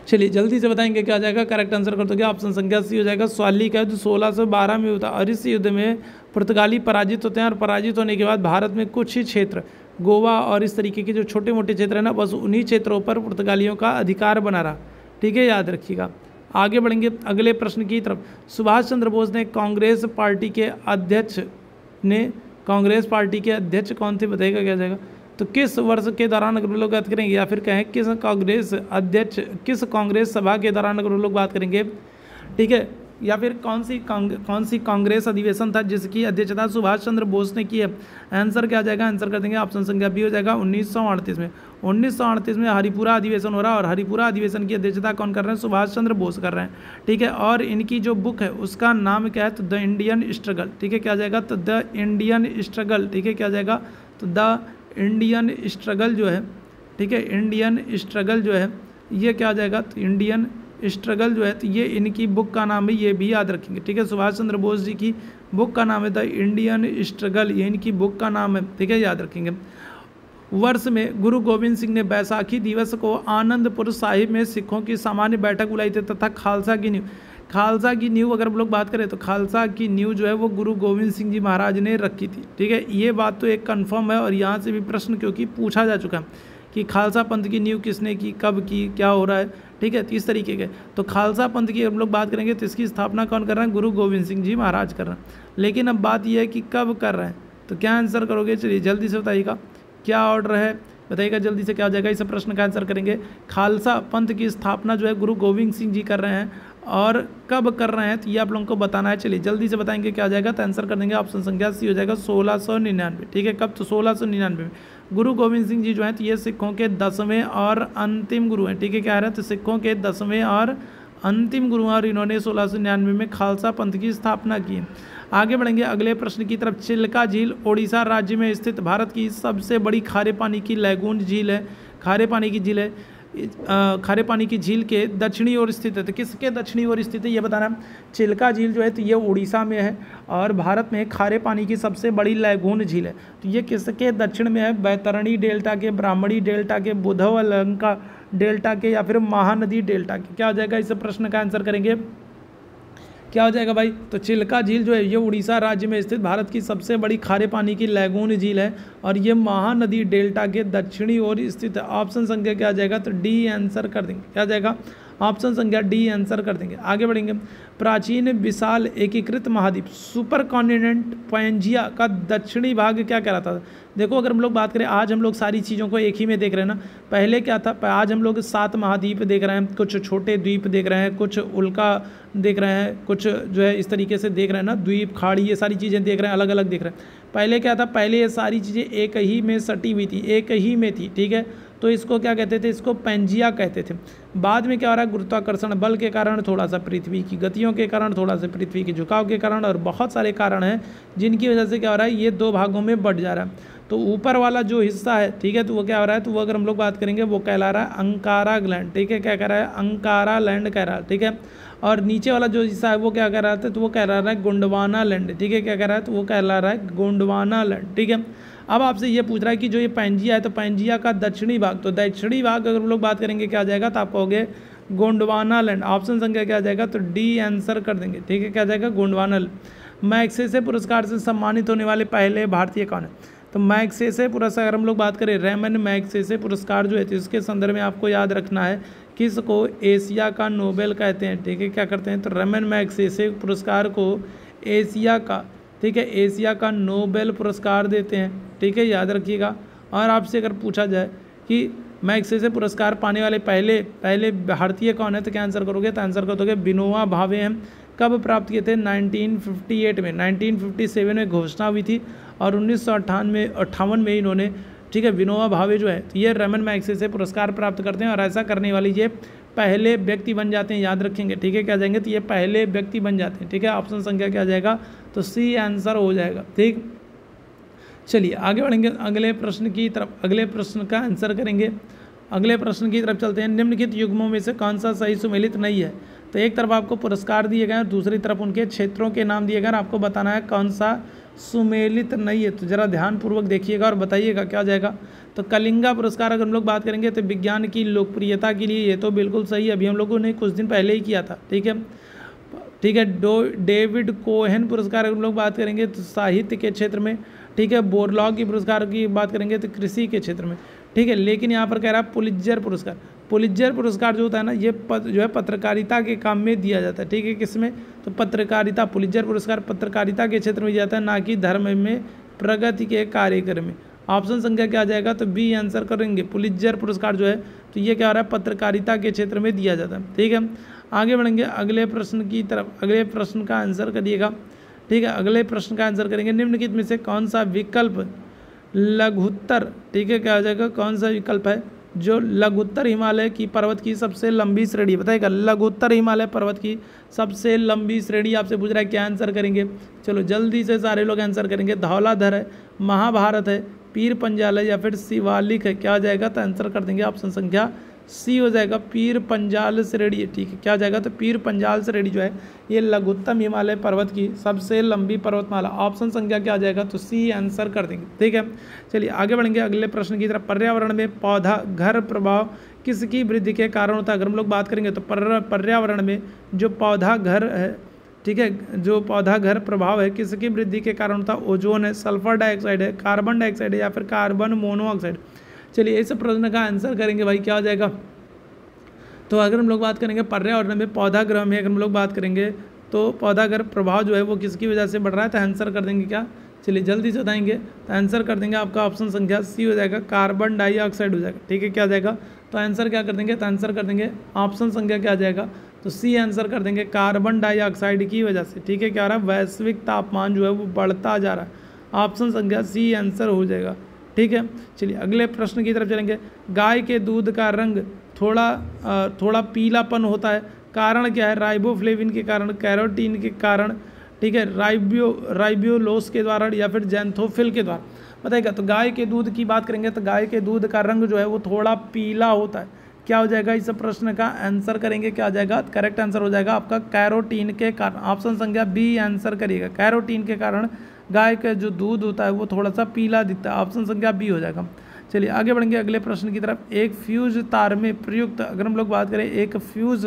चलिए जल्दी से बताएंगे क्या आ जाएगा? करेक्ट आंसर कर दोगे, ऑप्शन संख्या सी हो जाएगा। स्वाली का युद्ध 1612 में होता है और इस युद्ध में पुर्तगाली पराजित होते हैं और पराजित होने के बाद भारत में कुछ ही क्षेत्र, गोवा और इस तरीके के जो छोटे मोटे क्षेत्र हैं ना, बस उन्हीं क्षेत्रों पर पुर्तगालियों का अधिकार बना रहा, ठीक है, याद रखिएगा। आगे बढ़ेंगे अगले प्रश्न की तरफ। सुभाष चंद्र बोस ने कांग्रेस पार्टी के अध्यक्ष कौन थे? बताइएगा क्या जाएगा? तो किस वर्ष के दौरान अगर लोग बात करेंगे, या फिर कहें किस कांग्रेस सभा के दौरान अगर लोग बात करेंगे, ठीक है, या फिर कौन सी कांग्रेस अधिवेशन था जिसकी अध्यक्षता सुभाष चंद्र बोस ने की है? आंसर क्या आ जाएगा? आंसर कर देंगे, ऑप्शन संख्या बी हो जाएगा, 1938 में। 1938 में हरिपुरा अधिवेशन हो रहा है और हरिपुरा अधिवेशन की अध्यक्षता कौन कर रहे हैं? सुभाष चंद्र बोस कर रहे हैं, ठीक है। और इनकी जो बुक है उसका नाम क्या है? तो द इंडियन स्ट्रगल, ठीक है, क्या आ जाएगा? तो द इंडियन स्ट्रगल, ठीक है, क्या आ जाएगा? तो द इंडियन स्ट्रगल जो है, ठीक है, इंडियन स्ट्रगल जो है ये क्या आ जाएगा? तो इंडियन स्ट्रगल जो है तो ये इनकी बुक का नाम है, ये भी याद रखेंगे, ठीक है। सुभाष चंद्र बोस जी की बुक का नाम है द इंडियन स्ट्रगल, ये इनकी बुक का नाम है, ठीक है, याद रखेंगे। वर्ष में गुरु गोविंद सिंह ने बैसाखी दिवस को आनंदपुर साहिब में सिखों की सामान्य बैठक बुलाई थी तथा खालसा की नींव अगर हम लोग बात करें तो खालसा की नींव जो है वो गुरु गोविंद सिंह जी महाराज ने रखी थी, ठीक है। ये बात तो एक कंफर्म है और यहाँ से भी प्रश्न क्योंकि पूछा जा चुका है कि खालसा पंथ की नींव किसने की, कब की, क्या हो रहा है, ठीक है, 30 तरीके के। तो खालसा पंथ की हम लोग बात करेंगे तो इसकी स्थापना कौन कर रहे हैं? गुरु गोविंद सिंह जी महाराज कर रहे हैं। लेकिन अब बात यह है कि कब कर रहे हैं, तो क्या आंसर करोगे? चलिए जल्दी से बताइएगा क्या ऑर्डर है, बताइएगा जल्दी से क्या हो जाएगा? इस प्रश्न का आंसर करेंगे। खालसा पंथ की स्थापना जो है गुरु गोविंद सिंह जी कर रहे हैं और कब कर रहे हैं तो ये आप लोगों को बताना है। चलिए जल्दी से बताएंगे क्या आ जाएगा? तो आंसर कर देंगे, ऑप्शन संख्या सी हो जाएगा 1699, ठीक है। कब? तो 1699 में गुरु गोविंद सिंह जी जो हैं तो ये सिखों के 10वें और अंतिम गुरु हैं, ठीक है, क्या है? तो सिखों के 10वें और अंतिम गुरु हैं और इन्होंने 1699 में खालसा पंथ की स्थापना की। आगे बढ़ेंगे अगले प्रश्न की तरफ। चिल्का झील ओडिशा राज्य में स्थित भारत की सबसे बड़ी खारे पानी की लैगून झील है, खारे पानी की झील है। खारे पानी की झील के दक्षिणी ओर स्थित है। तो किसके दक्षिणी ओर स्थित है ये बताना है। चिल्का झील जो है तो ये उड़ीसा में है और भारत में खारे पानी की सबसे बड़ी लैगून झील है। तो ये किसके दक्षिण में है? बैतरणी डेल्टा के, ब्राह्मणी डेल्टा के, बुधवलंका डेल्टा के या फिर महानदी डेल्टा के। क्या हो जाएगा? इस प्रश्न का आंसर करेंगे क्या हो जाएगा भाई? तो चिल्का झील जो है ये उड़ीसा राज्य में स्थित भारत की सबसे बड़ी खारे पानी की लैगून झील है और ये महानदी डेल्टा के दक्षिणी ओर स्थित है। ऑप्शन संख्या क्या आ जाएगा? तो डी आंसर कर देंगे। क्या आ जाएगा? ऑप्शन संख्या डी आंसर कर देंगे। आगे बढ़ेंगे। प्राचीन विशाल एकीकृत महाद्वीप सुपर कॉन्टिनेंट पैंजिया का दक्षिणी भाग क्या कहलाता था? देखो अगर हम लोग बात करें, आज हम लोग सारी चीज़ों को एक ही में देख रहे हैं ना। पहले क्या था? आज हम लोग 7 महाद्वीप देख रहे हैं, कुछ छोटे द्वीप देख रहे हैं, कुछ उल्का देख रहे हैं, कुछ जो है इस तरीके से देख रहे हैं ना, द्वीप खाड़ी ये सारी चीज़ें देख रहे हैं, अलग अलग देख रहे हैं। पहले क्या था? पहले ये सारी चीज़ें एक ही में सटी हुई थी, एक ही में थी, ठीक है। तो इसको क्या कहते थे? इसको पैंजिया कहते थे। बाद में क्या हो रहा है? गुरुत्वाकर्षण बल के कारण, थोड़ा सा पृथ्वी की गतियों के कारण, थोड़ा सा पृथ्वी के झुकाव के कारण और बहुत सारे कारण हैं जिनकी वजह से क्या हो रहा है? ये 2 भागों में बट जा रहा है। तो ऊपर वाला जो हिस्सा है, ठीक है, तो वो क्या हो रहा है? तो वो अगर हम लोग बात करेंगे वो कहला रहा है अंकारा लैंड, ठीक है। क्या कह रहा है? अंकारा लैंड कह रहा है, ठीक है। और नीचे वाला जो हिस्सा है वो क्या कह रहा था? तो वो कह रहा है गोंडवाना लैंड, ठीक है। क्या कह रहा है? तो वो कहला रहा है गोंडवाना लैंड, ठीक है। अब आपसे ये पूछ रहा है कि जो ये पैंजिया है तो पैंजिया का दक्षिणी भाग, तो दक्षिणी भाग अगर हम लोग बात करेंगे क्या आ जाएगा? तो आप कहोगे गोंडवाना लैंड। ऑप्शन संख्या क्या आ जाएगा? तो डी आंसर कर देंगे, ठीक है। क्या आ जाएगा? गोंडवाना। मैग्सेसे पुरस्कार से सम्मानित होने वाले पहले भारतीय कौन है? तो मैग्सेसे पुरस्कार अगर हम लोग बात करें, रेमन मैग्सेसे पुरस्कार जो है तो इसके संदर्भ में आपको याद रखना है किसको एशिया का नोबेल कहते हैं, ठीक है। क्या करते हैं? तो रेमन मैग्सेसे पुरस्कार को एशिया का, ठीक है, एशिया का नोबेल पुरस्कार देते हैं, ठीक है, याद रखिएगा। और आपसे अगर पूछा जाए कि मैग्सेसे पुरस्कार पाने वाले पहले भारतीय कौन है तो क्या आंसर करोगे? तो आंसर कर दोगे विनोबा भावे हैं। कब प्राप्त किए थे? 1958 में। 1957 में घोषणा हुई थी और 1958 में इन्होंने, ठीक है, विनोबा भावे जो है तो ये रेमन मैग्सेसे पुरस्कार प्राप्त करते हैं और ऐसा करने वाली ये पहले व्यक्ति बन जाते हैं, याद रखेंगे, ठीक है। क्या जाएंगे? तो ये पहले व्यक्ति बन जाते हैं, ठीक है। ऑप्शन संख्या क्या आ जाएगा? तो सी आंसर हो जाएगा, ठीक। चलिए आगे बढ़ेंगे अगले प्रश्न की तरफ। अगले प्रश्न का आंसर करेंगे। अगले प्रश्न की तरफ चलते हैं। निम्नलिखित युग्मों में से कौन सा सही सुमेलित नहीं है? तो एक तरफ आपको पुरस्कार दिए गए और दूसरी तरफ उनके क्षेत्रों के नाम दिए गए और आपको बताना है कौन सा सुमेलित नहीं है। तो जरा ध्यानपूर्वक देखिएगा और बताइएगा क्या जाएगा। तो कलिंगा पुरस्कार अगर हम लोग बात करेंगे तो विज्ञान की लोकप्रियता के लिए, ये तो बिल्कुल सही है, अभी हम लोगों ने कुछ दिन पहले ही किया था, ठीक है, ठीक है। डेविड कोहेन पुरस्कार अगर हम लोग बात करेंगे तो साहित्य के क्षेत्र में, ठीक है। बोरलॉग की पुरस्कार की बात करेंगे तो कृषि के क्षेत्र में, ठीक है। लेकिन यहाँ पर कह रहा है पुलित्जर पुरस्कार। पुलित्जर पुरस्कार जो होता है ना, ये जो है पत्रकारिता के काम में दिया जाता है, ठीक है। किसमें? तो पत्रकारिता। पुलित्जर पुरस्कार पत्रकारिता के क्षेत्र में दिया जाता है, ना कि धर्म में प्रगति के कार्यक्रम में। ऑप्शन संख्या क्या आ जाएगा? तो बी आंसर करेंगे। पुलित्जर पुरस्कार जो है तो ये क्या हो रहा है? पत्रकारिता के क्षेत्र में दिया जाता है, ठीक है। आगे बढ़ेंगे अगले प्रश्न की तरफ। अगले प्रश्न का आंसर करिएगा, ठीक है। अगले प्रश्न का आंसर करेंगे। निम्नलिखित में से कौन सा विकल्प लघुत्तर, ठीक है, क्या हो जाएगा? कौन सा विकल्प है जो लघुत्तर हिमालय की पर्वत की सबसे लंबी श्रेणी बताएगा? लघुत्तर हिमालय पर्वत की सबसे लंबी श्रेणी आपसे पूछ रहा है, क्या आंसर करेंगे? चलो जल्दी से सारे लोग आंसर करेंगे। धौलाधर है, महाभारत है, पीर पंजाल है या फिर शिवालिक है? क्या हो जाएगा? तो आंसर कर देंगे ऑप्शन संख्या सी हो जाएगा, पीर पंजाल श्रेणी है, ठीक है। क्या हो जाएगा? तो पीर पंजाल श्रेणी जो है ये लघुत्तम हिमालय पर्वत की सबसे लंबी पर्वतमाला। ऑप्शन संख्या क्या आ जाएगा? तो सी आंसर कर देंगे, ठीक है। चलिए आगे बढ़ेंगे अगले प्रश्न की तरफ। पर्यावरण में पौधा घर प्रभाव किसकी वृद्धि के कारण होता है? अगर हम लोग बात करेंगे तो पर्यावरण में जो पौधा घर है, ठीक है, जो पौधा घर प्रभाव है किसकी वृद्धि के कारण होता है? ओजोन है, सल्फर डाइऑक्साइड है, कार्बन डाइऑक्साइड है या फिर कार्बन मोनोऑक्साइड? चलिए इस प्रश्न का आंसर करेंगे भाई, क्या हो जाएगा? तो अगर हम लोग बात करेंगे पर्यावरण में पौधा ग्रह में अगर हम लोग बात करेंगे तो पौधा घर प्रभाव जो है वो किसकी वजह से बढ़ रहा है? तो आंसर कर देंगे क्या? चलिए जल्दी से बताएंगे। तो आंसर कर देंगे आपका ऑप्शन संख्या सी हो जाएगा, कार्बन डाइऑक्साइड हो जाएगा, ठीक है। क्या आ जाएगा? तो आंसर क्या कर देंगे? तो आंसर कर देंगे ऑप्शन संख्या क्या आ जाएगा? तो सी आंसर कर देंगे, कार्बन डाइऑक्साइड की वजह से, ठीक है। क्या आ रहा है? वैश्विक तापमान जो है वो बढ़ता जा रहा है। ऑप्शन संख्या सी आंसर हो जाएगा, ठीक है। चलिए अगले प्रश्न की तरफ चलेंगे। गाय के दूध का रंग थोड़ा पीलापन होता है, कारण क्या है? राइबोफ्लेविन के कारण, कैरोटीन के कारण, ठीक है, राइबोलोस के द्वारा या फिर जैंथोफिल के द्वारा? बताइएगा। तो गाय के दूध की बात करेंगे तो गाय के दूध का रंग जो है वो थोड़ा पीला होता है, क्या हो जाएगा इस प्रश्न का आंसर करेंगे, क्या हो जाएगा करेक्ट आंसर हो जाएगा आपका कैरोटीन के कारण। ऑप्शन संख्या बी आंसर करिएगा। कैरोटीन के कारण गाय का जो दूध होता है वो थोड़ा सा पीला दिखता है। ऑप्शन संख्या बी हो जाएगा। चलिए आगे बढ़ेंगे अगले प्रश्न की तरफ। एक फ्यूज तार में प्रयुक्त, अगर हम लोग बात करें, एक फ्यूज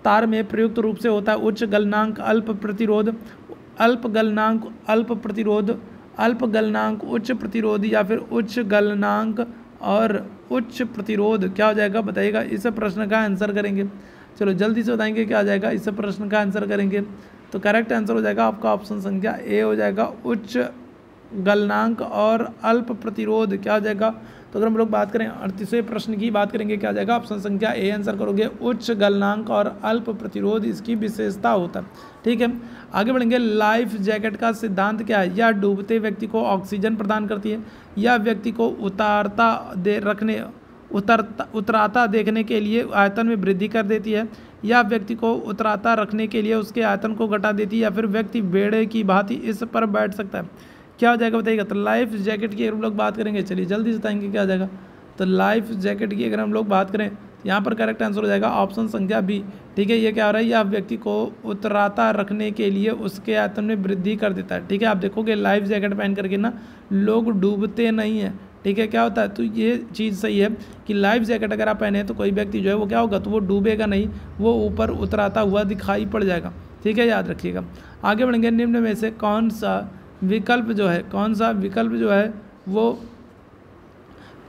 तार में प्रयुक्त रूप से होता है उच्च गलनांक अल्प प्रतिरोध, अल्प गलनांक अल्प प्रतिरोध, अल्प गलनांक उच्च प्रतिरोध, या फिर उच्च गलनांक और उच्च प्रतिरोध। क्या हो जाएगा बताइएगा, इस प्रश्न का आंसर करेंगे। चलो जल्दी से बताएंगे क्या आ जाएगा, इस प्रश्न का आंसर करेंगे। तो करेक्ट आंसर हो जाएगा आपका ऑप्शन संख्या ए हो जाएगा, उच्च गलनांक और अल्प प्रतिरोध। क्या हो जाएगा, तो अगर हम लोग बात करें 38वें प्रश्न की बात करेंगे, क्या आ जाएगा ऑप्शन संख्या ए आंसर करोगे, उच्च गलनांक और अल्प प्रतिरोध इसकी विशेषता होता है। ठीक है, आगे बढ़ेंगे। लाइफ जैकेट का सिद्धांत क्या है? यह डूबते व्यक्ति को ऑक्सीजन प्रदान करती है, या व्यक्ति को उतराता देखने के लिए आयतन में वृद्धि कर देती है, या व्यक्ति को उतराता रखने के लिए उसके आयतन को घटा देती है, या फिर व्यक्ति बेड़े की भांति इस पर बैठ सकता है। क्या हो जाएगा बताइएगा। तो लाइफ जैकेट की अगर हम लोग बात करेंगे, चलिए जल्दी से बताएंगे क्या हो जाएगा। तो लाइफ जैकेट की अगर हम लोग बात करें, यहाँ पर करेक्ट आंसर हो जाएगा ऑप्शन संख्या बी। ठीक है, ये क्या हो रहा है, यह व्यक्ति को उतराता रखने के लिए उसके आयतन में वृद्धि कर देता है। ठीक है, आप देखोगे लाइफ जैकेट पहन करके ना लोग डूबते नहीं हैं। ठीक है, क्या होता है, तो ये चीज़ सही है कि लाइफ जैकेट अगर आप पहने तो कोई व्यक्ति जो है वो क्या होगा, तो वो डूबेगा नहीं, वो ऊपर उतराता हुआ दिखाई पड़ जाएगा। ठीक है, याद रखिएगा। आगे बढ़ेंगे। निम्न में से कौन सा विकल्प जो है, कौन सा विकल्प जो है वो,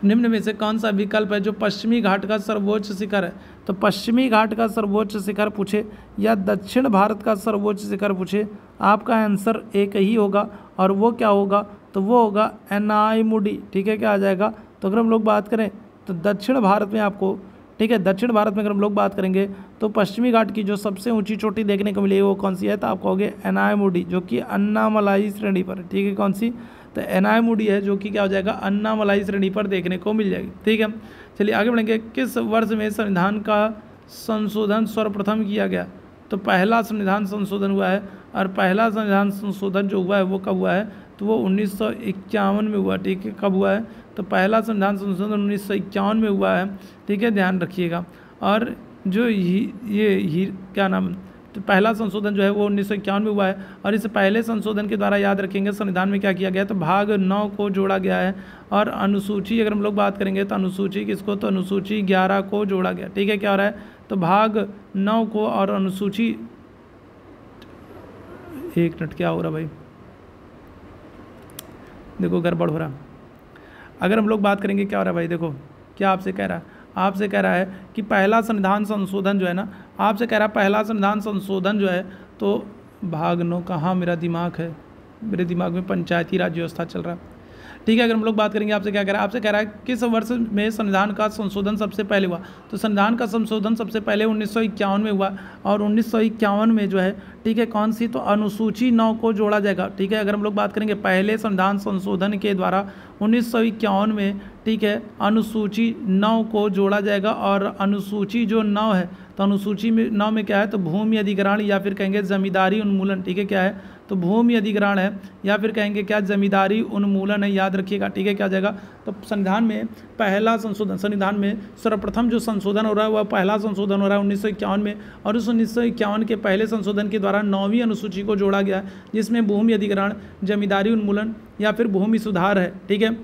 निम्न में से कौन सा विकल्प है जो पश्चिमी घाट का सर्वोच्च शिखर है? तो पश्चिमी घाट का सर्वोच्च शिखर पूछे या दक्षिण भारत का सर्वोच्च शिखर पूछे, आपका आंसर एक ही होगा, और वो क्या होगा, तो वो होगा एनाईमुडी। ठीक है, क्या आ जाएगा, तो अगर हम लोग बात करें तो दक्षिण भारत में आपको, ठीक है, दक्षिण भारत में अगर हम लोग बात करेंगे तो पश्चिमी घाट की जो सबसे ऊंची चोटी देखने को मिलेगी वो कौन सी है, तो आप कहोगे एनाईमुडी, जो कि अन्नामलाई श्रेणी पर है। ठीक है, कौन सी, तो एनाईमुडी है, जो कि क्या हो जाएगा, अन्नामलाई श्रेणी पर देखने को मिल जाएगी। ठीक है, चलिए आगे बढ़ेंगे। किस वर्ष में संविधान का संशोधन सर्वप्रथम किया गया? तो पहला संविधान संशोधन हुआ है, और पहला संविधान संशोधन जो हुआ है वो कब हुआ है, तो वो 1951 में हुआ। ठीक है, कब हुआ है, तो पहला संविधान संशोधन 1951 में हुआ है। ठीक है, ध्यान रखिएगा। और जो ये क्या नाम, तो पहला संशोधन जो है वो 1951 में हुआ है, और इस पहले संशोधन के द्वारा याद रखेंगे संविधान में क्या किया गया, तो भाग 9 को जोड़ा गया है, और अनुसूची अगर हम लोग बात करेंगे तो अनुसूची किसको, तो अनुसूची 11 को जोड़ा गया। ठीक है, क्या हो रहा है, तो भाग 9 को और अनुसूची, एक मिनट क्या हो रहा भाई, देखो गड़बड़ हो रहा। अगर हम लोग बात करेंगे क्या हो रहा है भाई, देखो क्या आपसे कह रहा है, आपसे कह रहा है कि पहला संविधान संशोधन जो है ना, आपसे कह रहा है पहला संविधान संशोधन जो है, तो भाग 9 कहाँ मेरा दिमाग है, मेरे दिमाग में पंचायती राज व्यवस्था चल रहा है। ठीक है, अगर हम लोग बात करेंगे, आपसे क्या कह रहा है, आपसे कह रहा है किस वर्ष में संविधान का संशोधन सबसे पहले हुआ? तो संविधान का संशोधन सबसे पहले 1951 में हुआ, और 1951 में जो है, ठीक है, कौन सी, तो अनुसूची 9 को जोड़ा जाएगा। ठीक है, अगर हम लोग बात करेंगे पहले संविधान संशोधन के द्वारा 1951 में, ठीक है, अनुसूची 9 को जोड़ा जाएगा, और अनुसूची जो 9 है, तो अनुसूची में 9 में क्या है, तो भूमि अधिग्रहण, या फिर कहेंगे जमींदारी उन्मूलन। ठीक है, क्या है, तो भूमि अधिग्रहण है, या फिर कहेंगे क्या, जमींदारी उन्मूलन है, याद रखिएगा। ठीक है, क्या आ जाएगा, तो संविधान में पहला संशोधन, संविधान में सर्वप्रथम जो संशोधन हो रहा है वह पहला संशोधन हो रहा है 1951 में, और उस 1951 के पहले संशोधन के द्वारा 9वीं अनुसूची को जोड़ा गया, जिसमें भूमि अधिग्रहण, जमींदारी उन्मूलन या फिर भूमि सुधार है। ठीक है,